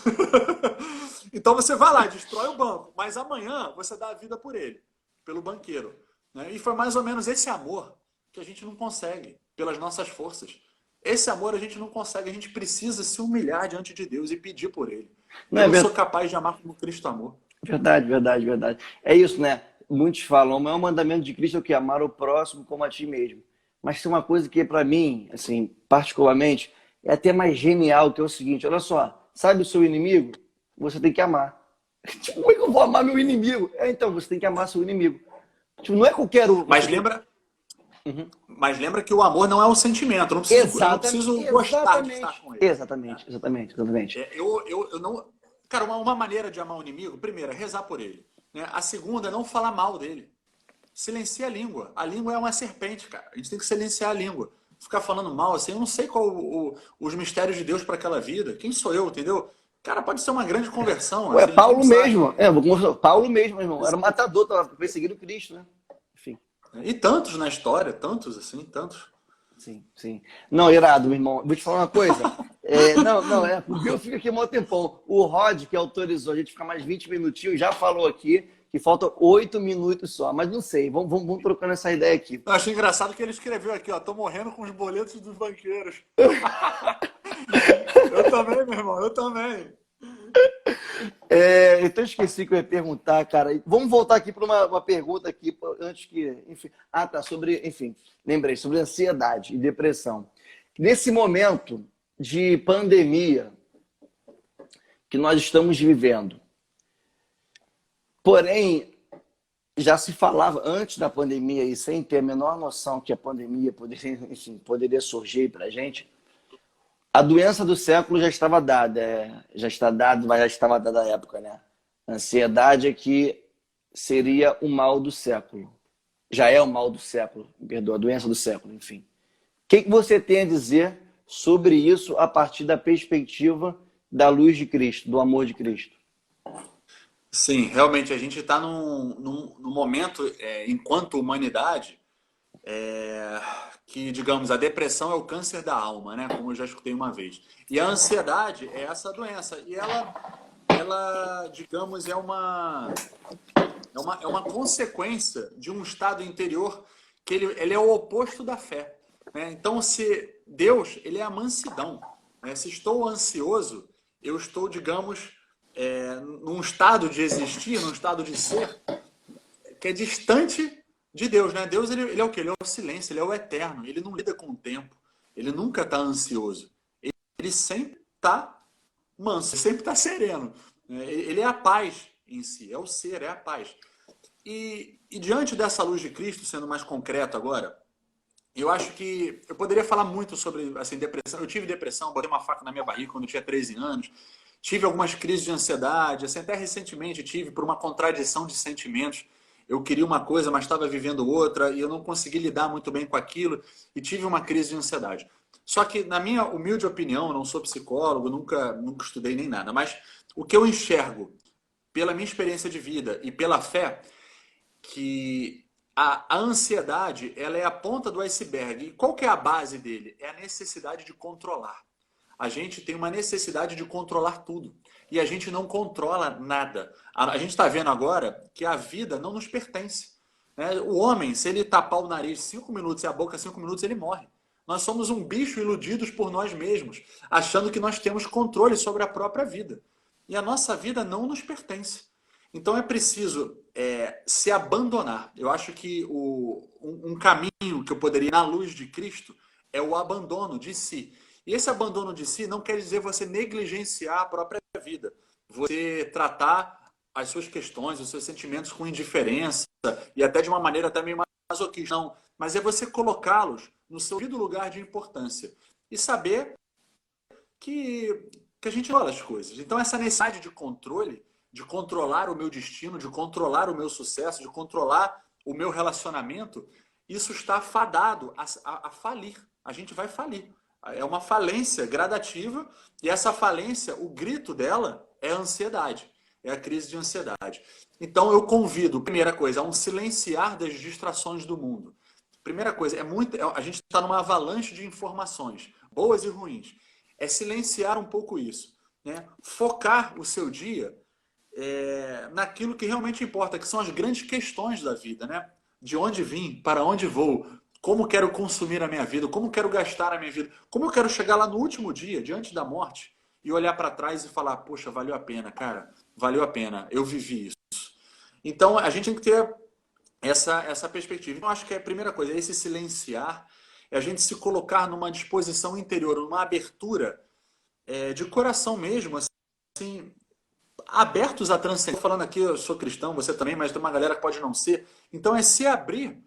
Então você vai lá, destrói o banco, mas amanhã você dá a vida por ele, pelo banqueiro. Né? E foi mais ou menos esse amor que a gente não consegue, pelas nossas forças. Esse amor a gente não consegue, a gente precisa se humilhar diante de Deus e pedir por ele. não Eu é não sou capaz de amar como Cristo amou. verdade, verdade, verdade. É isso, né? Muitos falam, o maior mandamento de Cristo é o que? Amar o próximo como a ti mesmo. Mas tem uma coisa que, para mim, assim, particularmente, é até mais genial, que é o seguinte: olha só, sabe o seu inimigo? Você tem que amar. Tipo, como é que eu vou amar meu inimigo? Então, você tem que amar seu inimigo. Tipo, não é qualquer um. Mas Você tem... lembra, mas lembra que o amor não é um sentimento. Eu não Exatamente, preciso gostar de estar exatamente, com ele. exatamente, exatamente, exatamente. Eu não. Cara, uma maneira de amar o inimigo, primeiro, é rezar por ele. Né? A segunda é não falar mal dele. Silencia a língua. A língua é uma serpente, cara. A gente tem que silenciar a língua. Ficar falando mal, assim, eu não sei qual os mistérios de Deus para aquela vida. Quem sou eu, entendeu? Cara, pode ser uma grande conversão, Ué, assim, a gente Paulo não sabe. mesmo. Vou mostrar. Paulo mesmo, meu irmão. Era um matador, estava perseguindo Cristo, né? Enfim. E tantos na história, tantos, assim, tantos. Sim, sim. Não, irado, meu irmão. Vou te falar uma coisa. Porque eu fico aqui um tempão. O Rod, que autorizou a gente ficar mais 20 minutinhos, já falou aqui que faltam 8 minutos só. Mas não sei, vamos trocando essa ideia aqui. Eu achei engraçado que ele escreveu aqui, ó, tô morrendo com os boletos dos banqueiros. Eu também, meu irmão, eu também. Então eu esqueci que eu ia perguntar, cara. Vamos voltar aqui para uma pergunta aqui, antes que, enfim. Ah, tá, lembrei, sobre ansiedade e depressão. Nesse momento de pandemia que nós estamos vivendo, porém, já se falava antes da pandemia e sem ter a menor noção que a pandemia poderia surgir para a gente, a doença do século já estava dada, já estava dada à época, né? A ansiedade é que seria o mal do século. Já é o mal do século, perdoa, a doença do século, enfim. O que você tem a dizer sobre isso a partir da perspectiva da luz de Cristo, do amor de Cristo? Sim, realmente, a gente está num momento, enquanto humanidade, que, digamos, a depressão é o câncer da alma, né? Como eu já escutei uma vez. E a ansiedade é essa doença. E ela digamos, é uma consequência de um estado interior que ele é o oposto da fé. Né? Então, se Deus, ele é a mansidão. Né? Se estou ansioso, eu estou, digamos, num estado de existir, num estado de ser, que é distante de Deus, né? Deus, ele é o quê? Ele é o silêncio, ele é o eterno. Ele não lida com o tempo. Ele nunca está ansioso. Ele sempre está manso, ele sempre está sereno. Ele é a paz em si, é o ser, é a paz. E diante dessa luz de Cristo, sendo mais concreto agora, eu acho que eu poderia falar muito sobre assim, depressão. Eu tive depressão, botei uma faca na minha barriga quando eu tinha 13 anos. Tive algumas crises de ansiedade, assim, até recentemente tive por uma contradição de sentimentos. Eu queria uma coisa, mas estava vivendo outra, e eu não consegui lidar muito bem com aquilo, e tive uma crise de ansiedade. Só que, na minha humilde opinião, não sou psicólogo, nunca estudei nem nada, mas o que eu enxergo pela minha experiência de vida e pela fé, que a ansiedade, ela é a ponta do iceberg. E qual que é a base dele? É a necessidade de controlar. A gente tem uma necessidade de controlar tudo. E a gente não controla nada. A gente está vendo agora que a vida não nos pertence. Né? O homem, se ele tapar o nariz 5 minutos e a boca 5 minutos, ele morre. Nós somos um bicho iludidos por nós mesmos, achando que nós temos controle sobre a própria vida. E a nossa vida não nos pertence. Então é preciso se abandonar. Eu acho que um caminho que eu poderia ir na luz de Cristo é o abandono de si. E esse abandono de si não quer dizer você negligenciar a própria vida. Você tratar as suas questões, os seus sentimentos com indiferença e até de uma maneira até meio masoquista. Não, mas é você colocá-los no seu devido lugar de importância. E saber que a gente olha as coisas. Então essa necessidade de controle, de controlar o meu destino, de controlar o meu sucesso, de controlar o meu relacionamento, isso está fadado a falir. A gente vai falir. É uma falência gradativa e essa falência, o grito dela é a ansiedade, é a crise de ansiedade. Então eu convido, primeira coisa, a um silenciar das distrações do mundo. Primeira coisa, a gente está numa avalanche de informações, boas e ruins. É silenciar um pouco isso, né? Focar o seu dia naquilo que realmente importa, que são as grandes questões da vida, né? De onde vim, para onde vou, como quero consumir a minha vida, como quero gastar a minha vida, como eu quero chegar lá no último dia, diante da morte, e olhar para trás e falar, poxa, valeu a pena, cara, valeu a pena, eu vivi isso. Então, a gente tem que ter essa perspectiva. Então, acho que a primeira coisa é esse silenciar, é a gente se colocar numa disposição interior, numa abertura de coração mesmo, assim, abertos à transcendência. Estou falando aqui, eu sou cristão, você também, mas tem uma galera que pode não ser. Então, é se abrir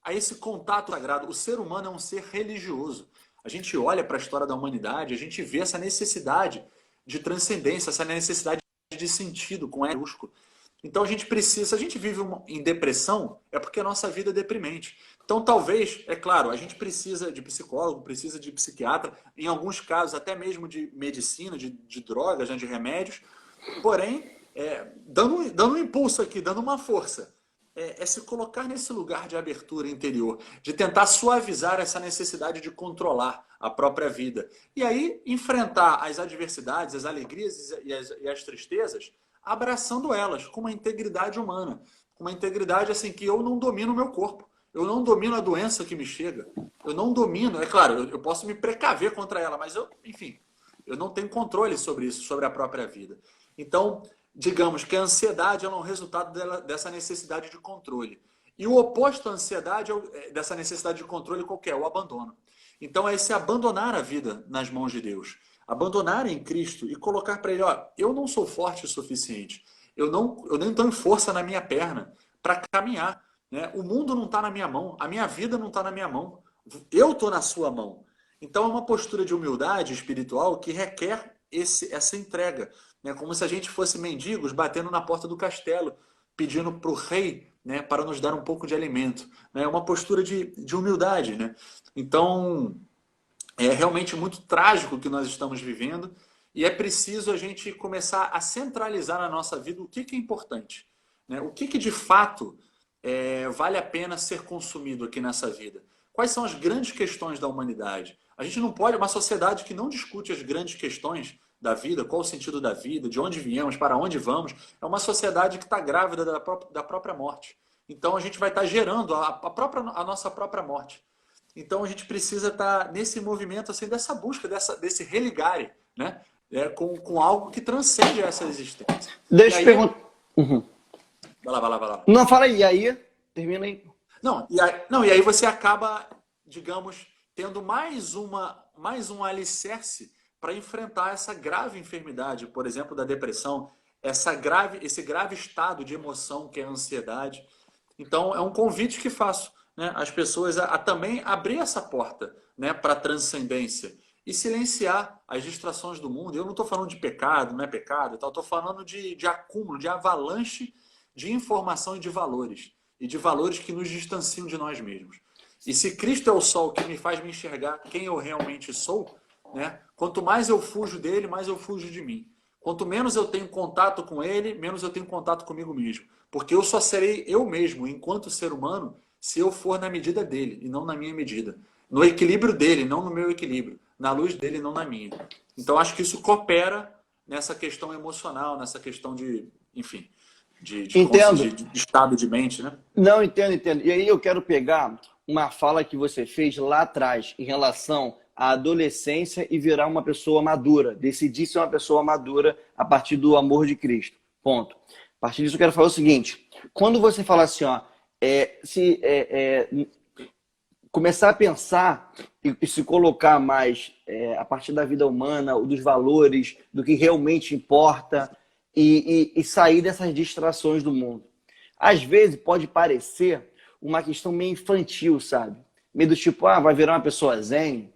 a esse contato sagrado. O ser humano é um ser religioso. A gente olha para a história da humanidade, a gente vê essa necessidade de transcendência, essa necessidade de sentido com E maiúsculo. Então a gente precisa, se a gente vive em depressão, é porque a nossa vida é deprimente. Então talvez, é claro, a gente precisa de psicólogo, precisa de psiquiatra, em alguns casos até mesmo de medicina, de drogas, né, de remédios. Porém, dando um impulso aqui, dando uma força, se colocar nesse lugar de abertura interior, de tentar suavizar essa necessidade de controlar a própria vida. E aí enfrentar as adversidades, as alegrias e as tristezas, abraçando elas com uma integridade humana, com uma integridade assim que eu não domino o meu corpo, eu não domino a doença que me chega, eu não domino, é claro, eu posso me precaver contra ela, mas enfim, eu não tenho controle sobre isso, sobre a própria vida. Então, digamos que a ansiedade é um resultado dessa necessidade de controle. E o oposto à ansiedade, dessa necessidade de controle, qual que é? O abandono. Então, é esse abandonar a vida nas mãos de Deus. Abandonar em Cristo e colocar para Ele, ó, eu não sou forte o suficiente. Eu nem tenho força na minha perna para caminhar. Né? O mundo não está na minha mão. A minha vida não está na minha mão. Eu estou na sua mão. Então, é uma postura de humildade espiritual que requer essa entrega. Né? Como se a gente fosse mendigos batendo na porta do castelo, pedindo para o rei, né, para nos dar um pouco de alimento. É uma postura de humildade. Né? Então, é realmente muito trágico o que nós estamos vivendo e é preciso a gente começar a centralizar na nossa vida o que é importante. Né? O que de fato vale a pena ser consumido aqui nessa vida. Quais são as grandes questões da humanidade? A gente não pode, uma sociedade que não discute as grandes questões da vida, qual o sentido da vida, de onde viemos, para onde vamos, é uma sociedade que está grávida da própria morte. Então a gente vai estar gerando a nossa própria morte. Então a gente precisa estar nesse movimento, assim, dessa busca, desse religare, né? Com algo que transcende essa existência. Deixa eu perguntar. Uhum. Vai lá. Não, fala aí, termina aí. Não, e aí você acaba, digamos, tendo mais um alicerce para enfrentar essa grave enfermidade, por exemplo, da depressão, esse grave estado de emoção que é a ansiedade. Então, é um convite que faço, né, às pessoas a também abrir essa porta, né, para a transcendência e silenciar as distrações do mundo. Eu não estou falando de pecado, não é pecado, estou falando de acúmulo, de avalanche de informação e de valores que nos distanciam de nós mesmos. E se Cristo é o sol que me faz me enxergar quem eu realmente sou, né, quanto mais eu fujo dele, mais eu fujo de mim. Quanto menos eu tenho contato com ele, menos eu tenho contato comigo mesmo. Porque eu só serei eu mesmo, enquanto ser humano, se eu for na medida dele e não na minha medida. No equilíbrio dele, não no meu equilíbrio. Na luz dele, não na minha. Então, acho que isso coopera nessa questão emocional, nessa questão de, enfim, Entendo. de estado de mente, né? Não, entendo, entendo. E aí eu quero pegar uma fala que você fez lá atrás em relação à adolescência e virar uma pessoa madura, decidir ser uma pessoa madura a partir do amor de Cristo. Ponto. A partir disso eu quero falar o seguinte: quando você fala assim, ó, começar a pensar e se colocar mais a partir da vida humana, dos valores, do que realmente importa e sair dessas distrações do mundo. Às vezes pode parecer uma questão meio infantil, sabe? Meio do tipo, vai virar uma pessoa zen,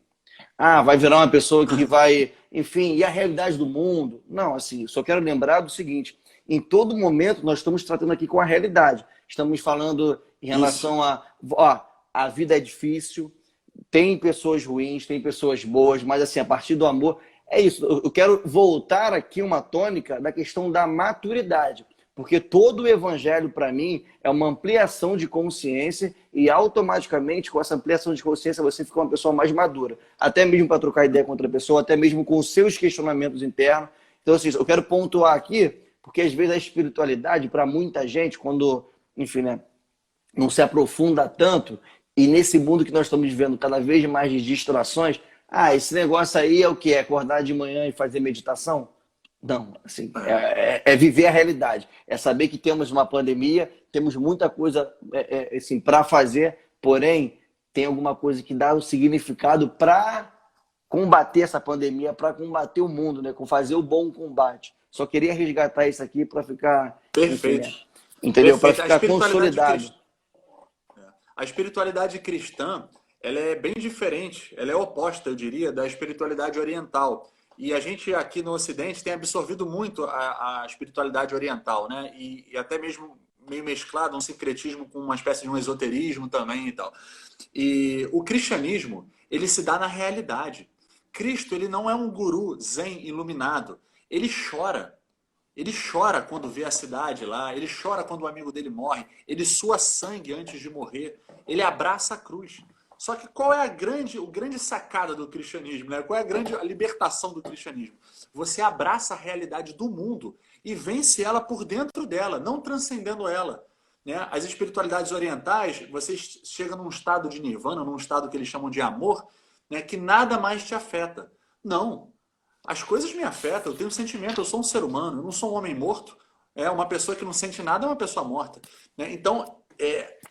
vai virar uma pessoa que vai, enfim, e a realidade do mundo. Não, assim, só quero lembrar do seguinte: em todo momento nós estamos tratando aqui com a realidade. Estamos falando em relação a vida é difícil, tem pessoas ruins, tem pessoas boas, mas assim, a partir do amor, é isso. Eu quero voltar aqui uma tônica da questão da maturidade. Porque todo o evangelho, para mim, é uma ampliação de consciência e automaticamente, com essa ampliação de consciência, você fica uma pessoa mais madura. Até mesmo para trocar ideia com outra pessoa, até mesmo com os seus questionamentos internos. Então, assim, eu quero pontuar aqui, porque às vezes a espiritualidade, para muita gente, quando, enfim, né, não se aprofunda tanto, e nesse mundo que nós estamos vivendo cada vez mais de distrações, esse negócio aí é o que? É acordar de manhã e fazer meditação? Não, assim, é viver a realidade. É saber que temos uma pandemia, temos muita coisa assim, para fazer, porém, tem alguma coisa que dá o significado para combater essa pandemia, para combater o mundo, né? Com fazer o bom combate. Só queria resgatar isso aqui para ficar... Perfeito. Enfim, né? Entendeu? Para ficar consolidado. A espiritualidade cristã, ela é bem diferente, ela é oposta, eu diria, da espiritualidade oriental. E a gente aqui no Ocidente tem absorvido muito a espiritualidade oriental, né? E até mesmo meio mesclado um sincretismo com uma espécie de um esoterismo também e tal. E o cristianismo, ele se dá na realidade. Cristo, ele não é um guru zen iluminado. Ele chora. Ele chora quando vê a cidade lá, ele chora quando o amigo dele morre, ele sua sangue antes de morrer, ele abraça a cruz. Só que qual é o grande sacada do cristianismo, né? Qual é a libertação do cristianismo? Você abraça a realidade do mundo e vence ela por dentro dela, não transcendendo ela. Né? As espiritualidades orientais, você chega num estado de nirvana, num estado que eles chamam de amor, né? Que nada mais te afeta. Não. As coisas me afetam, eu tenho sentimento, eu sou um ser humano, eu não sou um homem morto. Uma pessoa que não sente nada é uma pessoa morta. Né? Então,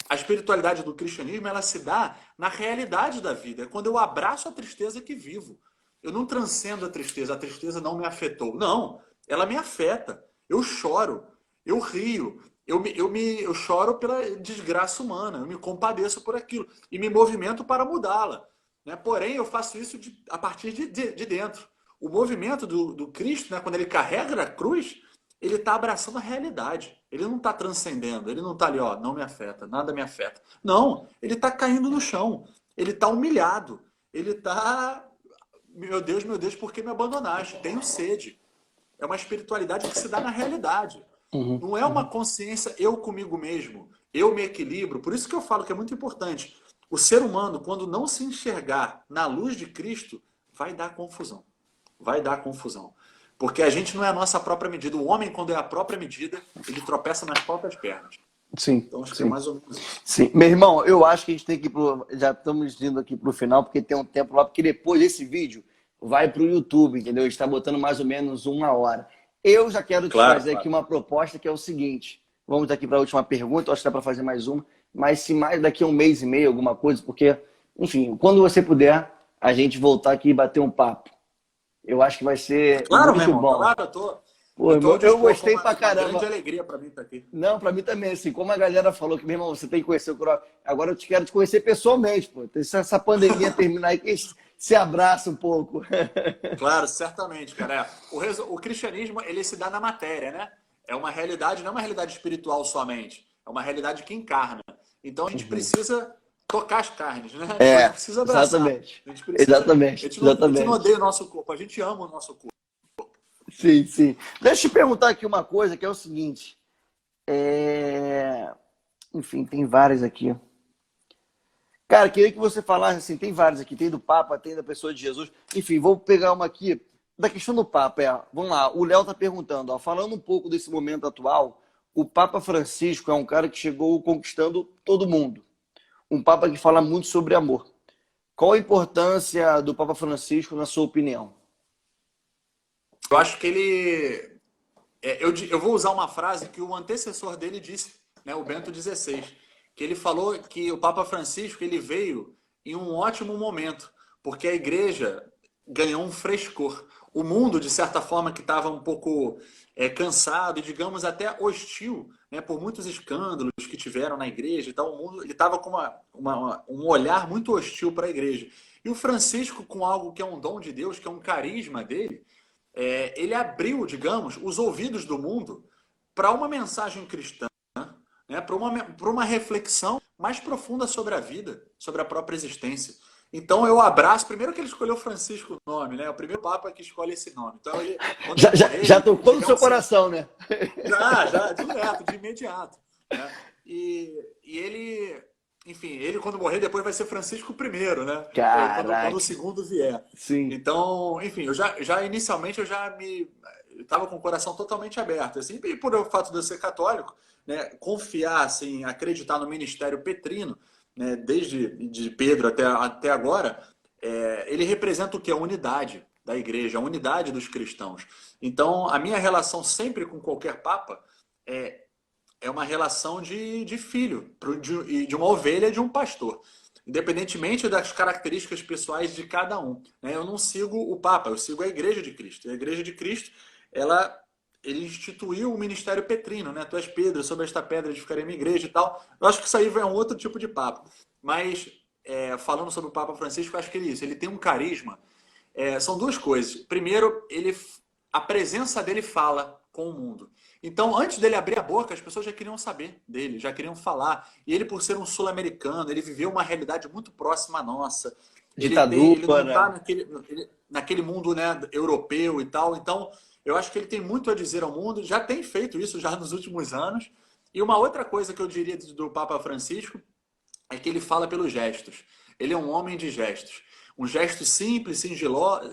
a espiritualidade do cristianismo, ela se dá na realidade da vida. É quando eu abraço a tristeza que vivo. Eu não transcendo a tristeza não me afetou. Não, ela me afeta. Eu choro, eu rio, eu choro pela desgraça humana, eu me compadeço por aquilo e me movimento para mudá-la. Né? Porém, eu faço isso a partir de dentro. O movimento do Cristo, né, quando ele carrega a cruz, ele está abraçando a realidade. Ele não está transcendendo. Ele não está ali, não me afeta, nada me afeta. Não, ele está caindo no chão. Ele está humilhado. Ele está, meu Deus, por que me abandonaste? Tenho sede. É uma espiritualidade que se dá na realidade. Não é uma consciência eu comigo mesmo. Eu me equilibro. Por isso que eu falo que é muito importante. O ser humano, quando não se enxergar na luz de Cristo, vai dar confusão. Vai dar confusão. Porque a gente não é a nossa própria medida. O homem, quando é a própria medida, ele tropeça nas próprias pernas. Sim. Então, acho que é mais ou menos isso. Sim. Meu irmão, eu acho que a gente tem que ir já estamos indo aqui para o final, porque tem um tempo lá, porque depois desse vídeo vai para o YouTube, entendeu? A gente está botando mais ou menos 1 hora. Eu já quero te fazer aqui uma proposta que é o seguinte. Vamos aqui para a última pergunta, acho que dá para fazer mais uma. Mas se mais daqui a 1 mês e meio, alguma coisa, porque, enfim, quando você puder, a gente voltar aqui e bater um papo. Eu acho que vai ser muito bom. Claro, eu gostei pra caramba. É uma grande alegria pra mim estar aqui. Não, pra mim também, assim, como a galera falou que, meu irmão, você tem que conhecer o Croc. Agora eu quero te conhecer pessoalmente, pô. Se essa pandemia terminar aí, que se abraça um pouco. Claro, certamente, cara. O cristianismo, ele se dá na matéria, né? É uma realidade, não é uma realidade espiritual somente. É uma realidade que encarna. Então a gente precisa tocar as carnes, né? A gente precisa abraçar. Exatamente. A gente não odeia o nosso corpo, a gente ama o nosso corpo. Sim, sim. Deixa eu te perguntar aqui uma coisa, que é o seguinte. Enfim, tem várias aqui. Cara, queria que você falasse assim, tem várias aqui, tem do Papa, tem da pessoa de Jesus. Enfim, vou pegar uma aqui da questão do Papa. Vamos lá, o Léo tá perguntando, ó, falando um pouco desse momento atual, o Papa Francisco é um cara que chegou conquistando todo mundo. Um Papa que fala muito sobre amor. Qual a importância do Papa Francisco, na sua opinião? Eu acho que ele. Eu vou usar uma frase que o antecessor dele disse, né, o Bento XVI, que ele falou que o Papa Francisco ele veio em um ótimo momento, porque a igreja ganhou um frescor. O mundo, de certa forma, que estava um pouco cansado e, digamos, até hostil, né, por muitos escândalos que tiveram na igreja e tal, o mundo ele estava com um olhar muito hostil para a igreja. E o Francisco, com algo que é um dom de Deus, que é um carisma dele, ele abriu, digamos, os ouvidos do mundo para uma mensagem cristã, né, para uma reflexão mais profunda sobre a vida, sobre a própria existência. Então eu abraço, primeiro que ele escolheu Francisco o nome, né? É o primeiro Papa que escolhe esse nome. Então quando Já, ele já, morrer, já tocou no seu digamos assim, coração, né? já, direto, de imediato. Né? E ele, enfim, ele quando morrer depois vai ser Francisco I, né? Quando o Caraca. segundo vier. Sim. Então, enfim, inicialmente eu já me estava com o coração totalmente aberto, assim, e por o fato de eu ser católico, né, confiar, assim, acreditar no ministério petrino, né, desde de Pedro até agora, ele representa o que? A unidade da igreja, a unidade dos cristãos. Então, a minha relação sempre com qualquer papa é uma relação de filho, de uma ovelha e de um pastor. Independentemente das características pessoais de cada um. Né? Eu não sigo o Papa, eu sigo a Igreja de Cristo. E a Igreja de Cristo, ele instituiu o ministério petrino, né? Tu és Pedro, sobre esta pedra edificarei minha igreja e tal. Eu acho que isso aí é um outro tipo de papo. Mas, falando sobre o Papa Francisco, eu acho que ele tem um carisma. São duas coisas. Primeiro, a presença dele fala com o mundo. Então, antes dele abrir a boca, as pessoas já queriam saber dele, já queriam falar. E ele, por ser um sul-americano, ele viveu uma realidade muito próxima à nossa. Ele não está Ditadura. naquele mundo, né, europeu e tal. Então, eu acho que ele tem muito a dizer ao mundo. Já tem feito isso já nos últimos anos. E uma outra coisa que eu diria do Papa Francisco é que ele fala pelos gestos. Ele é um homem de gestos. Um gesto simples,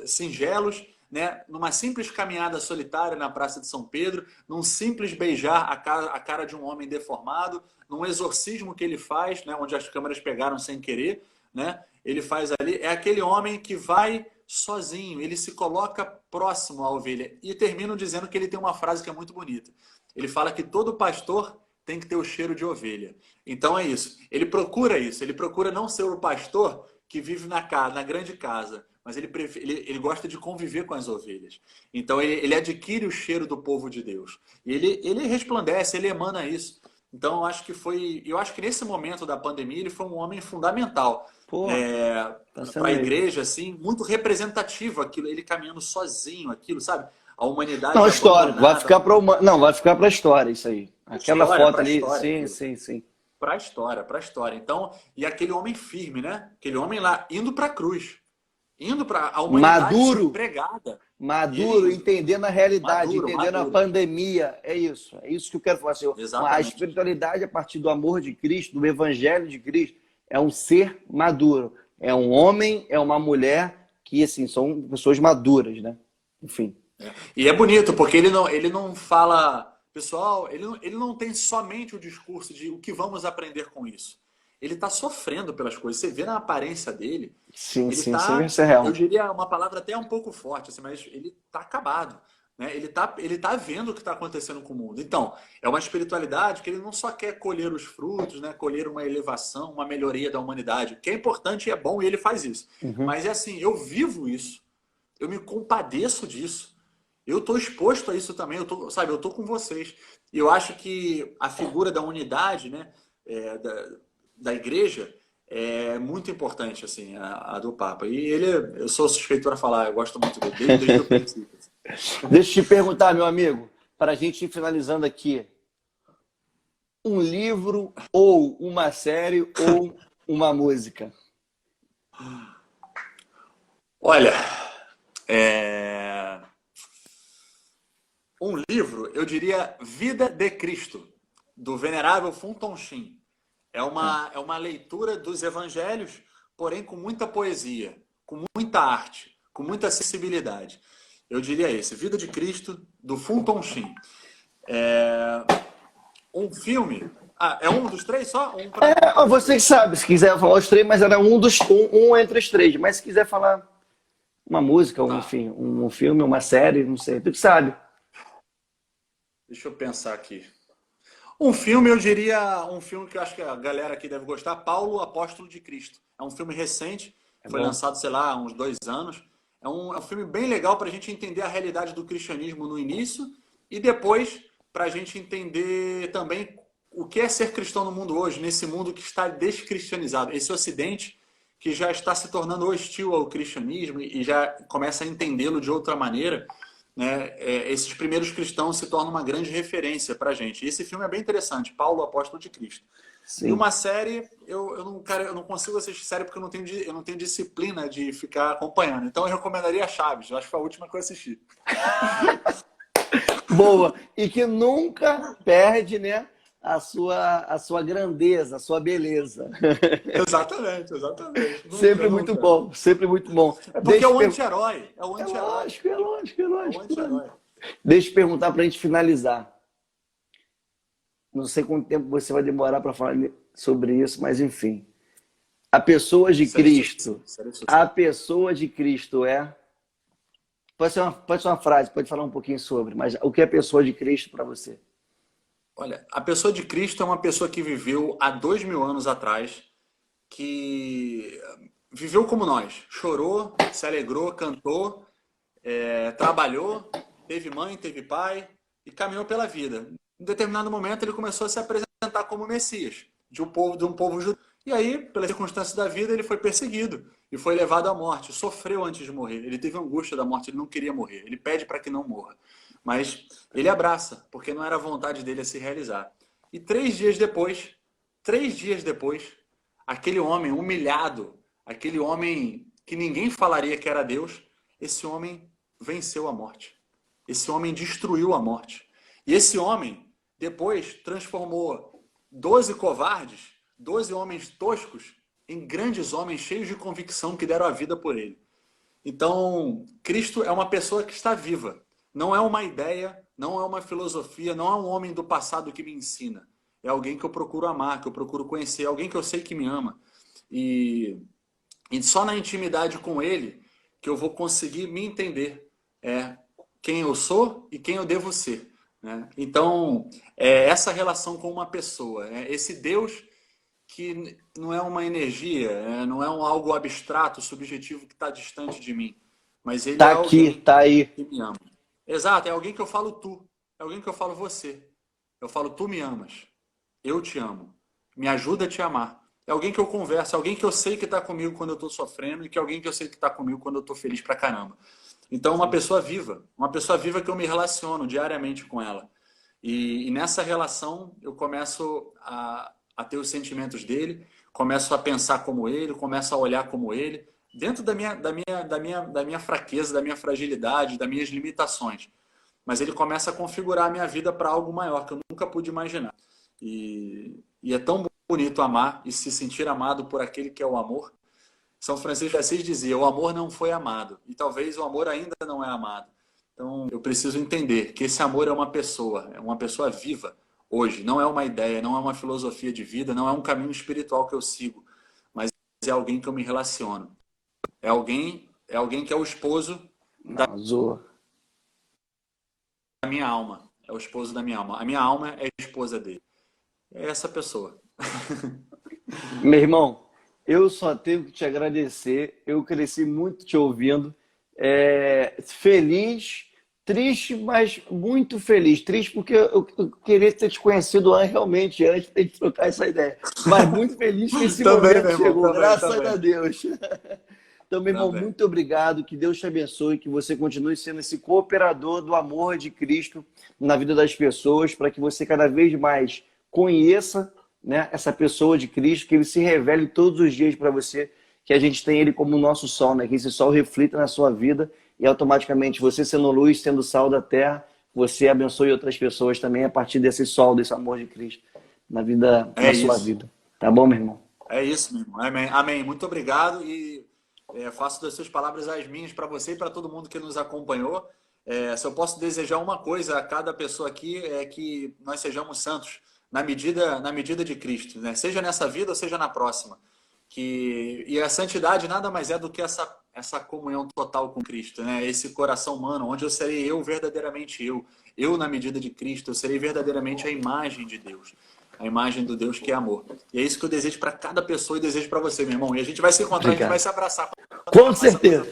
singelos, né? Numa simples caminhada solitária na Praça de São Pedro, num simples beijar a cara de um homem deformado, num exorcismo que ele faz, né? Onde as câmeras pegaram sem querer, né? Ele faz ali, é aquele homem que vai sozinho, ele se coloca próximo à ovelha. E termino dizendo que ele tem uma frase que é muito bonita. Ele fala que todo pastor tem que ter o cheiro de ovelha. Então é isso. Ele procura não ser o pastor que vive na grande casa, mas ele gosta de conviver com as ovelhas. Então ele adquire o cheiro do povo de Deus. E ele resplandece, ele emana isso. Então eu acho que nesse momento da pandemia ele foi um homem fundamental Pô, tá sendo para a mesmo. igreja, assim, muito representativo aquilo, ele caminhando sozinho, aquilo, sabe? A Não, humanidade histórico. Vai abandonada. ficar para uma... Não, vai ficar para a história isso aí. Aquela foto Para a ali, história sim, aquilo. sim, sim. Para a história, para a história. Então, e aquele homem firme, né? Aquele homem lá indo para a cruz, indo para a humanidade sendo Maduro, pregada. E maduro, ele, entendendo a realidade, maduro, entendendo a maduro. pandemia. É isso que eu quero falar. Assim, a Exatamente. espiritualidade a partir do amor de Cristo, do evangelho de Cristo, é um ser maduro. É um homem, é uma mulher que, assim, são pessoas maduras, né? Enfim. E é bonito, porque ele não fala, pessoal, ele não tem somente o discurso de o que vamos aprender com isso. Ele está sofrendo pelas coisas. Você vê na aparência dele, Sim, ele sim, sim, está, isso é eu real. diria uma palavra até um pouco forte, assim, mas ele está acabado. Né? Ele tá vendo o que está acontecendo com o mundo. Então, é uma espiritualidade que ele não só quer colher os frutos, né? Colher uma elevação, uma melhoria da humanidade, que é importante e é bom, e ele faz isso. Uhum. Mas é assim, eu vivo isso, eu me compadeço disso. Eu estou exposto a isso também, eu tô com vocês. E eu acho que a figura da unidade, né, da igreja é muito importante, assim, a do Papa. E eu sou suspeito para falar, eu gosto muito dele, desde o princípio. Deixa eu te perguntar, meu amigo, para a gente ir finalizando aqui, um livro ou uma série ou uma música? Olha, é, Um livro, eu diria Vida de Cristo, do Venerável Fulton Sheen. É uma leitura dos evangelhos, porém com muita poesia, com muita arte, com muita acessibilidade. Eu diria esse, Vida de Cristo, do Fulton Sheen. Um filme... Ah, é um dos três só? Você que sabe, se quiser falar os três, mas era um entre os três. Mas se quiser falar uma música, Tá. enfim, um filme, uma série, não sei, tu que sabe. Deixa eu pensar aqui. Um filme, eu diria, um filme que eu acho que a galera aqui deve gostar, Paulo, Apóstolo de Cristo. É um filme recente, foi bom. lançado, sei lá, há uns 2 anos. É um filme bem legal para a gente entender a realidade do cristianismo no início e depois para a gente entender também o que é ser cristão no mundo hoje, nesse mundo que está descristianizado. Esse ocidente que já está se tornando hostil ao cristianismo e já começa a entendê-lo de outra maneira, né? Esses primeiros cristãos se tornam uma grande referência para a gente. Esse filme é bem interessante, Paulo, Apóstolo de Cristo. Sim. E uma série, eu não consigo assistir série porque eu não tenho disciplina de ficar acompanhando. Então eu recomendaria Chaves, eu acho que foi a última que eu assisti. Boa. E que nunca perde, né, a sua grandeza, a sua beleza. Exatamente, exatamente. Nunca, Sempre muito nunca. bom, sempre muito bom. É porque é o anti-herói. É o É anti-herói. lógico, é lógico, é É o lógico. anti-herói. Deixa eu perguntar para a gente finalizar. Não sei quanto tempo você vai demorar para falar sobre isso, mas enfim. A pessoa de Cristo, a pessoa de Cristo é... Pode ser uma frase, pode falar um pouquinho sobre, mas o que é a pessoa de Cristo para você? Olha, a pessoa de Cristo é uma pessoa que viveu há 2000 anos atrás, que viveu como nós, chorou, se alegrou, cantou, trabalhou, teve mãe, teve pai e caminhou pela vida. Em determinado momento ele começou a se apresentar como Messias de um povo judeu. E aí, pelas circunstâncias da vida, ele foi perseguido e foi levado à morte. Sofreu antes de morrer. Ele teve angústia da morte, ele não queria morrer. Ele pede para que não morra. Mas ele abraça, porque não era a vontade dele a se realizar. E 3 dias depois, aquele homem humilhado, aquele homem que ninguém falaria que era Deus, esse homem venceu a morte. Esse homem destruiu a morte. E esse homem, depois, transformou 12 covardes, 12 homens toscos, em grandes homens cheios de convicção que deram a vida por ele. Então, Cristo é uma pessoa que está viva. Não é uma ideia, não é uma filosofia, não é um homem do passado que me ensina. É alguém que eu procuro amar, que eu procuro conhecer, alguém que eu sei que me ama. E só na intimidade com ele que eu vou conseguir me entender quem eu sou e quem eu devo ser. Né? Então, essa relação com uma pessoa, esse Deus que não é uma energia, não é algo abstrato, subjetivo que está distante de mim, mas ele Tá é aqui, alguém tá aí. que me ama. Exato, é alguém que eu falo tu, é alguém que eu falo você. Eu falo tu me amas, eu te amo, me ajuda a te amar. É alguém que eu converso, é alguém que eu sei que está comigo quando eu estou sofrendo e que é alguém que eu sei que está comigo quando eu estou feliz pra caramba. Então, uma pessoa viva que eu me relaciono diariamente com ela. E nessa relação eu começo a ter os sentimentos dele, começo a pensar como ele, começo a olhar como ele, dentro da minha fraqueza, da minha fragilidade, das minhas limitações. Mas ele começa a configurar a minha vida para algo maior que eu nunca pude imaginar. E é tão bonito amar e se sentir amado por aquele que é o amor. São Francisco de Assis dizia, o amor não foi amado. E talvez o amor ainda não é amado. Então eu preciso entender que esse amor é uma pessoa viva hoje. Não é uma ideia, não é uma filosofia de vida, não é um caminho espiritual que eu sigo. Mas é alguém que eu me relaciono. É alguém que é o esposo da minha alma. É o esposo da minha alma. A minha alma é a esposa dele. É essa pessoa. Meu irmão, eu só tenho que te agradecer. Eu cresci muito te ouvindo. Feliz, triste, mas muito feliz. Triste porque eu queria ter te conhecido realmente antes de trocar essa ideia. Mas muito feliz que esse momento chegou, graças a Deus. Então, meu irmão, muito obrigado. Que Deus te abençoe, que você continue sendo esse cooperador do amor de Cristo na vida das pessoas, para que você cada vez mais conheça, né, essa pessoa de Cristo, que ele se revele todos os dias para você, que a gente tem ele como o nosso sol, né? Que esse sol reflita na sua vida e automaticamente você sendo luz, sendo sal da terra, você abençoe outras pessoas também a partir desse sol, desse amor de Cristo na vida, na sua vida. Tá bom, meu irmão? É isso, meu irmão. Amém. Amém. Muito obrigado e faço das suas palavras as minhas para você e para todo mundo que nos acompanhou. Se eu posso desejar uma coisa a cada pessoa aqui, é que nós sejamos santos na medida de Cristo, né? Seja nessa vida ou seja na próxima. E a santidade nada mais é do que essa comunhão total com Cristo, né? Esse coração humano, onde eu serei eu verdadeiramente eu na medida de Cristo, eu serei verdadeiramente a imagem de Deus, a imagem do Deus que é amor. E é isso que eu desejo para cada pessoa e desejo para você, meu irmão. E a gente vai se encontrar, Obrigado. A gente vai se abraçar. Com certeza.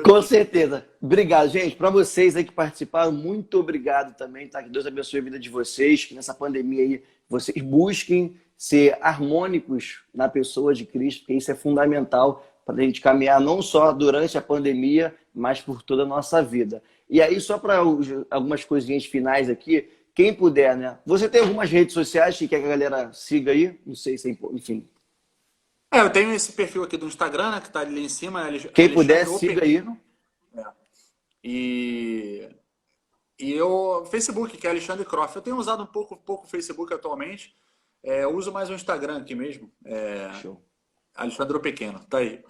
Com certeza. Obrigado, gente. Para vocês aí que participaram, muito obrigado também, tá? Que Deus abençoe a vida de vocês, que nessa pandemia aí vocês busquem ser harmônicos na pessoa de Cristo, porque isso é fundamental para a gente caminhar não só durante a pandemia, mas por toda a nossa vida. E aí, só para algumas coisinhas finais aqui, quem puder, né? Você tem algumas redes sociais que quer que a galera siga aí? Não sei se é, enfim. Eu tenho esse perfil aqui do Instagram, né, que está ali em cima. Quem puder, siga aí. E o Facebook, que é Alexandre Croft. Eu tenho usado um pouco o Facebook atualmente. Eu uso mais o Instagram aqui mesmo. Show. Alexandre o Pequeno, tá aí.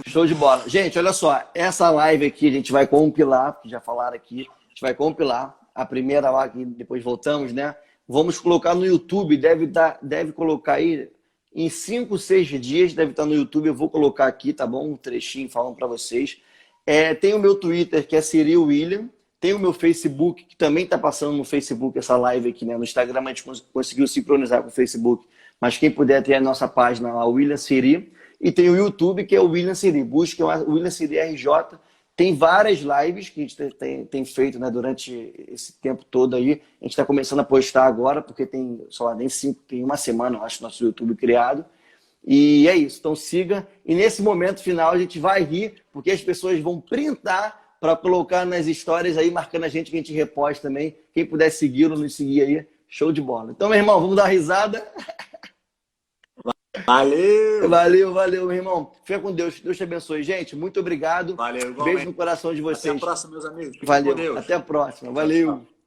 Show de bola. Gente, olha só. Essa live aqui a gente vai compilar, porque já falaram aqui. A gente vai compilar a primeira lá, que depois voltamos, né? Vamos colocar no YouTube. Deve colocar aí em 5, 6 dias. Deve estar no YouTube. Eu vou colocar aqui, tá bom? Um trechinho falando para vocês. Tem o meu Twitter, que é Cyril William. Tem o meu Facebook, que também está passando no Facebook essa live aqui, né? No Instagram a gente conseguiu sincronizar com o Facebook. Mas quem puder ter a nossa página lá, William Siri. E tem o YouTube, que é o William Siri. Busque o William Siri RJ. Tem várias lives que a gente tem feito, né, durante esse tempo todo aí. A gente está começando a postar agora, porque tem, só nem 5, tem uma semana, eu acho, nosso YouTube criado. E é isso. Então siga. E nesse momento final a gente vai rir, porque as pessoas vão printar para colocar nas histórias aí, marcando a gente, que a gente reposta também. Quem puder segui-lo, nos seguir aí, show de bola. Então, meu irmão, vamos dar uma risada. Valeu! Valeu, meu irmão. Fica com Deus. Deus te abençoe. Gente, muito obrigado. Valeu, igualmente. Beijo no coração de vocês. Até a próxima, meus amigos. Valeu. Até a próxima. Valeu. Tchau, tchau.